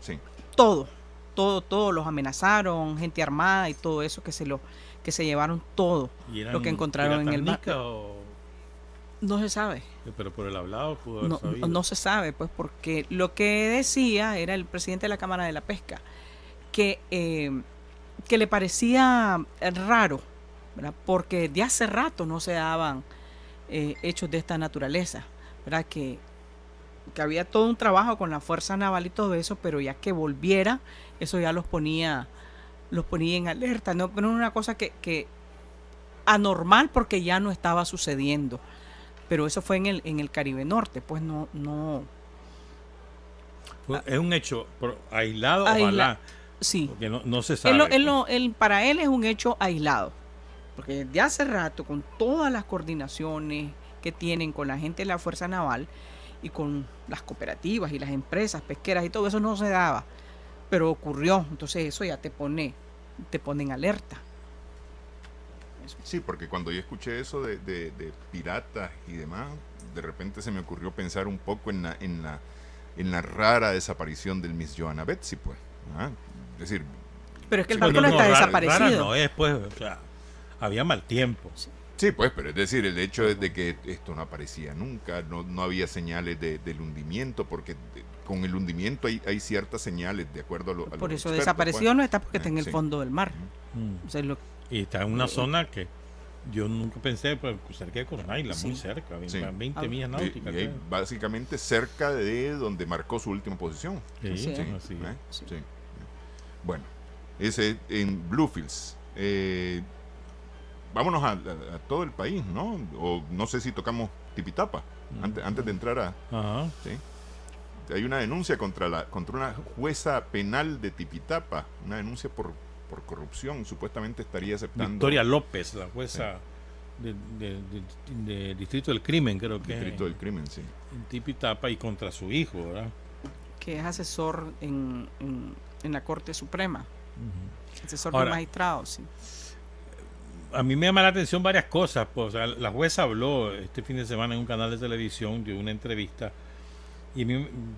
Sí. Todo los amenazaron, gente armada y todo eso, que que se llevaron todo ¿Y eran lo que encontraron en el mar. nicas o...? No se sabe. Pero por el hablado pudo haber No, sabido. no se sabe, pues, porque lo que decía era el presidente de la Cámara de la Pesca, que le parecía raro, ¿verdad? Porque de hace rato no se daban hechos de esta naturaleza, ¿verdad? Que había todo un trabajo con la Fuerza Naval y todo eso, pero ya que volviera, eso ya los ponía en alerta, ¿no? Pero una cosa que anormal porque ya no estaba sucediendo. Pero eso fue en el Caribe Norte, pues no. Es un hecho aislado, ojalá. Sí. Porque no se sabe. Para él es un hecho aislado. Porque desde hace rato, con todas las coordinaciones que tienen con la gente de la Fuerza Naval y con las cooperativas y las empresas pesqueras y todo eso no se daba. Pero ocurrió. Entonces eso ya te pone en alerta. Sí, porque cuando yo escuché eso de piratas y demás, de repente se me ocurrió pensar un poco en la rara desaparición del Miss Joanna Betsy, pues. ¿Ah? Es decir... Pero es que el barco no está desaparecido. Rara no es, pues, o sea, había mal tiempo. Sí, pues, pero es decir, el hecho de que esto no aparecía nunca, no había señales del hundimiento, porque con el hundimiento hay ciertas señales, de acuerdo a lo Por eso expertos, desapareció, pues. no está porque está en el Sí. fondo del mar. O sea, Y está en una zona que yo nunca pensé, pero cerca de Corona Island, Sí. muy cerca, Sí. 20 millas náuticas. Y básicamente cerca de donde marcó su última posición. Sí, Sí. así. Sí. Bueno, ese en Bluefields. Vámonos a todo el país, ¿no? O no sé si tocamos Tipitapa antes de entrar a... Ajá. ¿sí? Hay una denuncia contra una jueza penal de Tipitapa, una denuncia por corrupción, supuestamente estaría aceptando... Victoria López, la jueza de Distrito del Crimen, creo que Distrito del Crimen, sí. en Tipitapa, y contra su hijo, ¿verdad? que es asesor en la Corte Suprema. Asesor Ahora, de magistrados, sí. A mí me llama la atención varias cosas. Pues, o sea, la jueza habló este fin de semana en un canal de televisión, dio una entrevista, y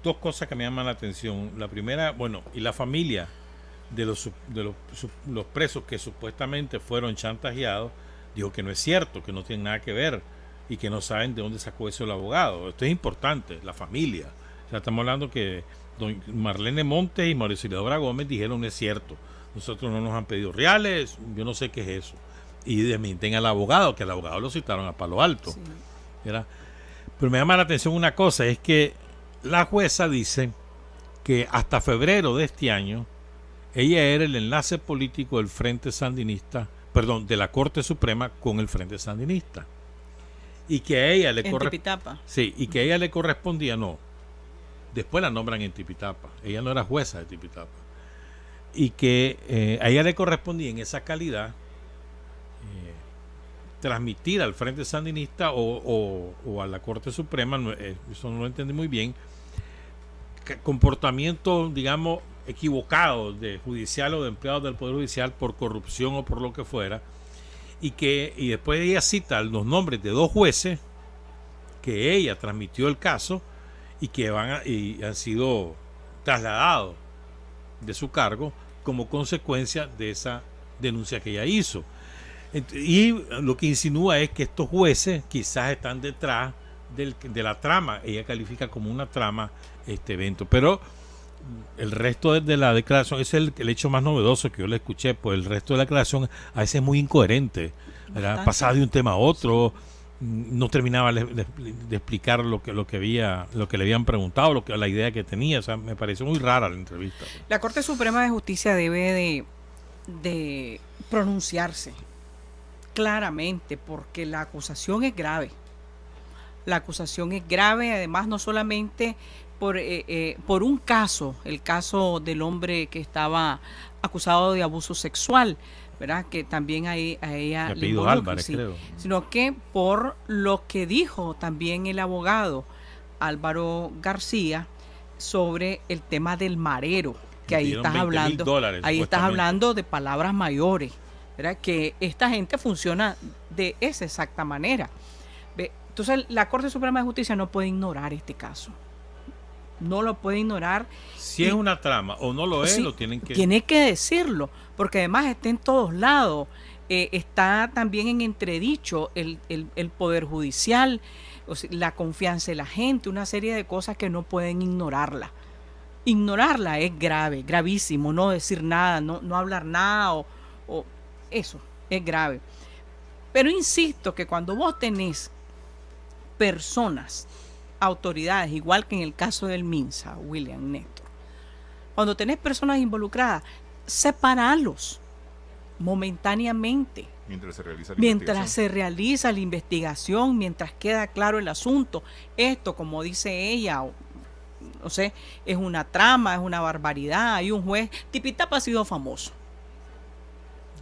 dos cosas que me llaman la atención. La primera, bueno, y la familia de los presos que supuestamente fueron chantajeados, dijo que no es cierto, que no tienen nada que ver y que no saben de dónde sacó eso el abogado. Esto es importante, la familia. O sea, estamos hablando que don Marlene Montes y Mauricio Isidora Gómez dijeron no es cierto. Nosotros no nos han pedido reales, yo no sé qué es eso. Y desmienten al abogado, que al abogado lo citaron a Palo Alto. Sí. ¿Verdad? Pero me llama la atención una cosa, es que la jueza dice que hasta febrero de este año ella era el enlace político del Frente Sandinista, perdón, de la Corte Suprema con el Frente Sandinista. Y que a ella le Tipitapa. Sí, y que a ella le correspondía, no. Después la nombran en Tipitapa. Ella no era jueza de Tipitapa. Y que a ella le correspondía en esa calidad transmitir al Frente Sandinista o a la Corte Suprema, eso no lo entendí muy bien, comportamiento, digamos, equivocado de judicial o de empleados del Poder Judicial por corrupción o por lo que fuera, y después ella cita los nombres de dos jueces que ella transmitió el caso y que han sido trasladados de su cargo como consecuencia de esa denuncia que ella hizo. Y lo que insinúa es que estos jueces quizás están detrás de la trama. Ella califica como una trama este evento, pero el resto de la declaración es el hecho más novedoso que yo le escuché. Pues el resto de la declaración a veces es muy incoherente, pasaba de un tema a otro, no terminaba de explicar lo que le habían preguntado, la idea que tenía. O sea, me pareció muy rara la entrevista. La Corte Suprema de Justicia debe de pronunciarse claramente, porque la acusación es grave. La acusación es grave, además, no solamente por un caso, el caso del hombre que estaba acusado de abuso sexual, ¿verdad? Que también a ella le involucra, Álvarez, sí, creo. sino que por lo que dijo también el abogado Álvaro García sobre el tema del marero, que ahí estás hablando de palabras mayores, ¿verdad? Que esta gente funciona de esa exacta manera. Entonces la Corte Suprema de Justicia no puede ignorar este caso. No lo puede ignorar. Si es una trama o no lo es, sí, lo tienen que... Tiene que decirlo, porque además está en todos lados. está también en entredicho el Poder Judicial, o sea, la confianza de la gente, una serie de cosas que no pueden ignorarla. Ignorarla es grave, gravísimo, no decir nada, no hablar nada, o eso es grave. Pero insisto que cuando vos tenés personas, autoridades, igual que en el caso del MINSA, William, Néstor, cuando tenés personas involucradas, separalos momentáneamente. Mientras se realiza la investigación, mientras queda claro el asunto. Esto, como dice ella, no sé, es una trama, es una barbaridad. Hay un juez. Tipitapa ha sido famoso.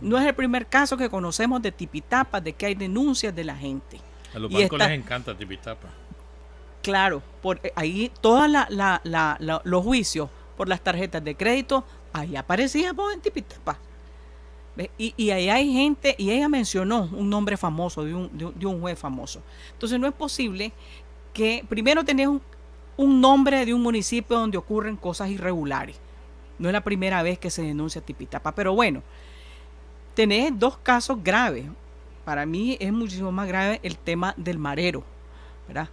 No es el primer caso que conocemos de Tipitapa, de que hay denuncias de la gente. A los bancos les encanta Tipitapa. Claro, por ahí todos los juicios por las tarjetas de crédito, ahí aparecía vos en Tipitapa. Y ahí hay gente, y ella mencionó un nombre famoso de un juez famoso. Entonces no es posible que primero tenés un nombre de un municipio donde ocurren cosas irregulares. No es la primera vez que se denuncia Tipitapa, pero bueno, tenés dos casos graves. Para mí es muchísimo más grave el tema del marero, ¿verdad?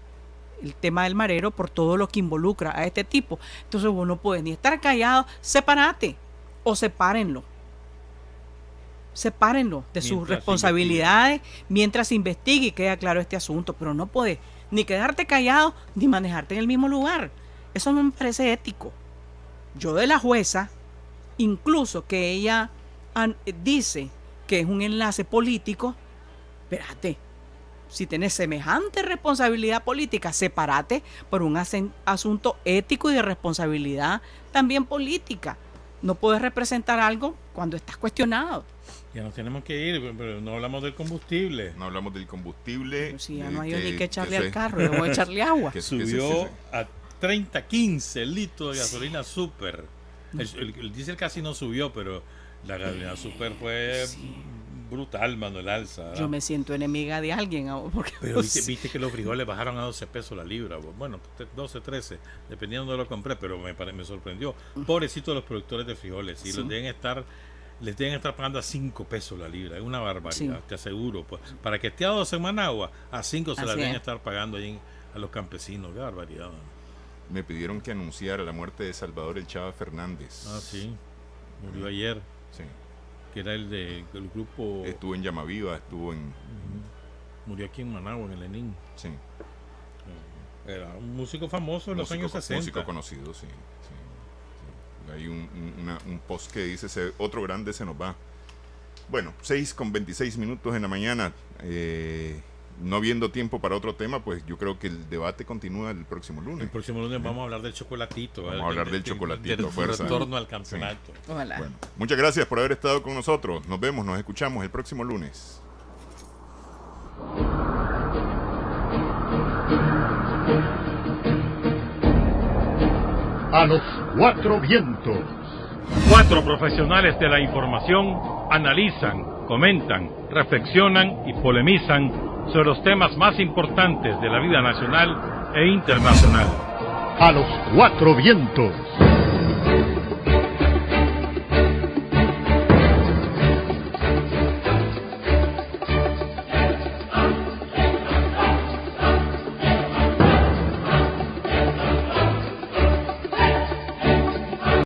El tema del marero por todo lo que involucra a este tipo. Entonces vos no puedes ni estar callado, sepárate o sepárenlo de sus responsabilidades mientras se investigue y queda claro este asunto, pero no puedes ni quedarte callado ni manejarte en el mismo lugar. Eso no me parece ético. Yo de la jueza, incluso que ella dice que es un enlace político, espérate, si tenés semejante responsabilidad política, sepárate por un asunto ético y de responsabilidad también política. No puedes representar algo cuando estás cuestionado. Ya nos tenemos que ir, pero no hablamos del combustible. No hablamos del combustible. Pero si ya no hay ni que echarle al carro, le voy a echarle agua. Subió a 30.15 el litro de gasolina super. El diésel casi no subió, pero la gasolina super fue brutal, Manuel Alza. Yo me siento enemiga de alguien. Porque pero viste que los frijoles bajaron a 12 pesos la libra. Bueno, 12, 13, dependiendo de lo que compré, pero me sorprendió. Pobrecitos los productores de frijoles, y los les deben estar pagando a 5 pesos la libra. Es una barbaridad, te aseguro. Pues, para que esté a 12 en Managua, a 5 se la deben estar pagando ahí a los campesinos. Qué barbaridad. Me pidieron que anunciara la muerte de Salvador El Chava Fernández. Ah, sí. Murió ayer. Sí. Que era el del grupo. Estuvo en Llamaviva, estuvo en. Murió aquí en Managua, en el Lenín. Sí. Era un músico famoso en los años 60. Músico conocido, sí. Hay un post que dice: otro grande se nos va. Bueno, 6:26 en la mañana. No habiendo tiempo para otro tema, pues yo creo que el debate continúa el próximo lunes. El próximo lunes vamos a hablar del chocolatito. Vamos a hablar del chocolatito. Del retorno al campeonato. Sí. Bueno, muchas gracias por haber estado con nosotros. Nos vemos, nos escuchamos el próximo lunes. A los cuatro vientos. 4 profesionales de la información analizan, comentan, reflexionan y polemizan sobre los temas más importantes de la vida nacional e internacional. A los cuatro vientos.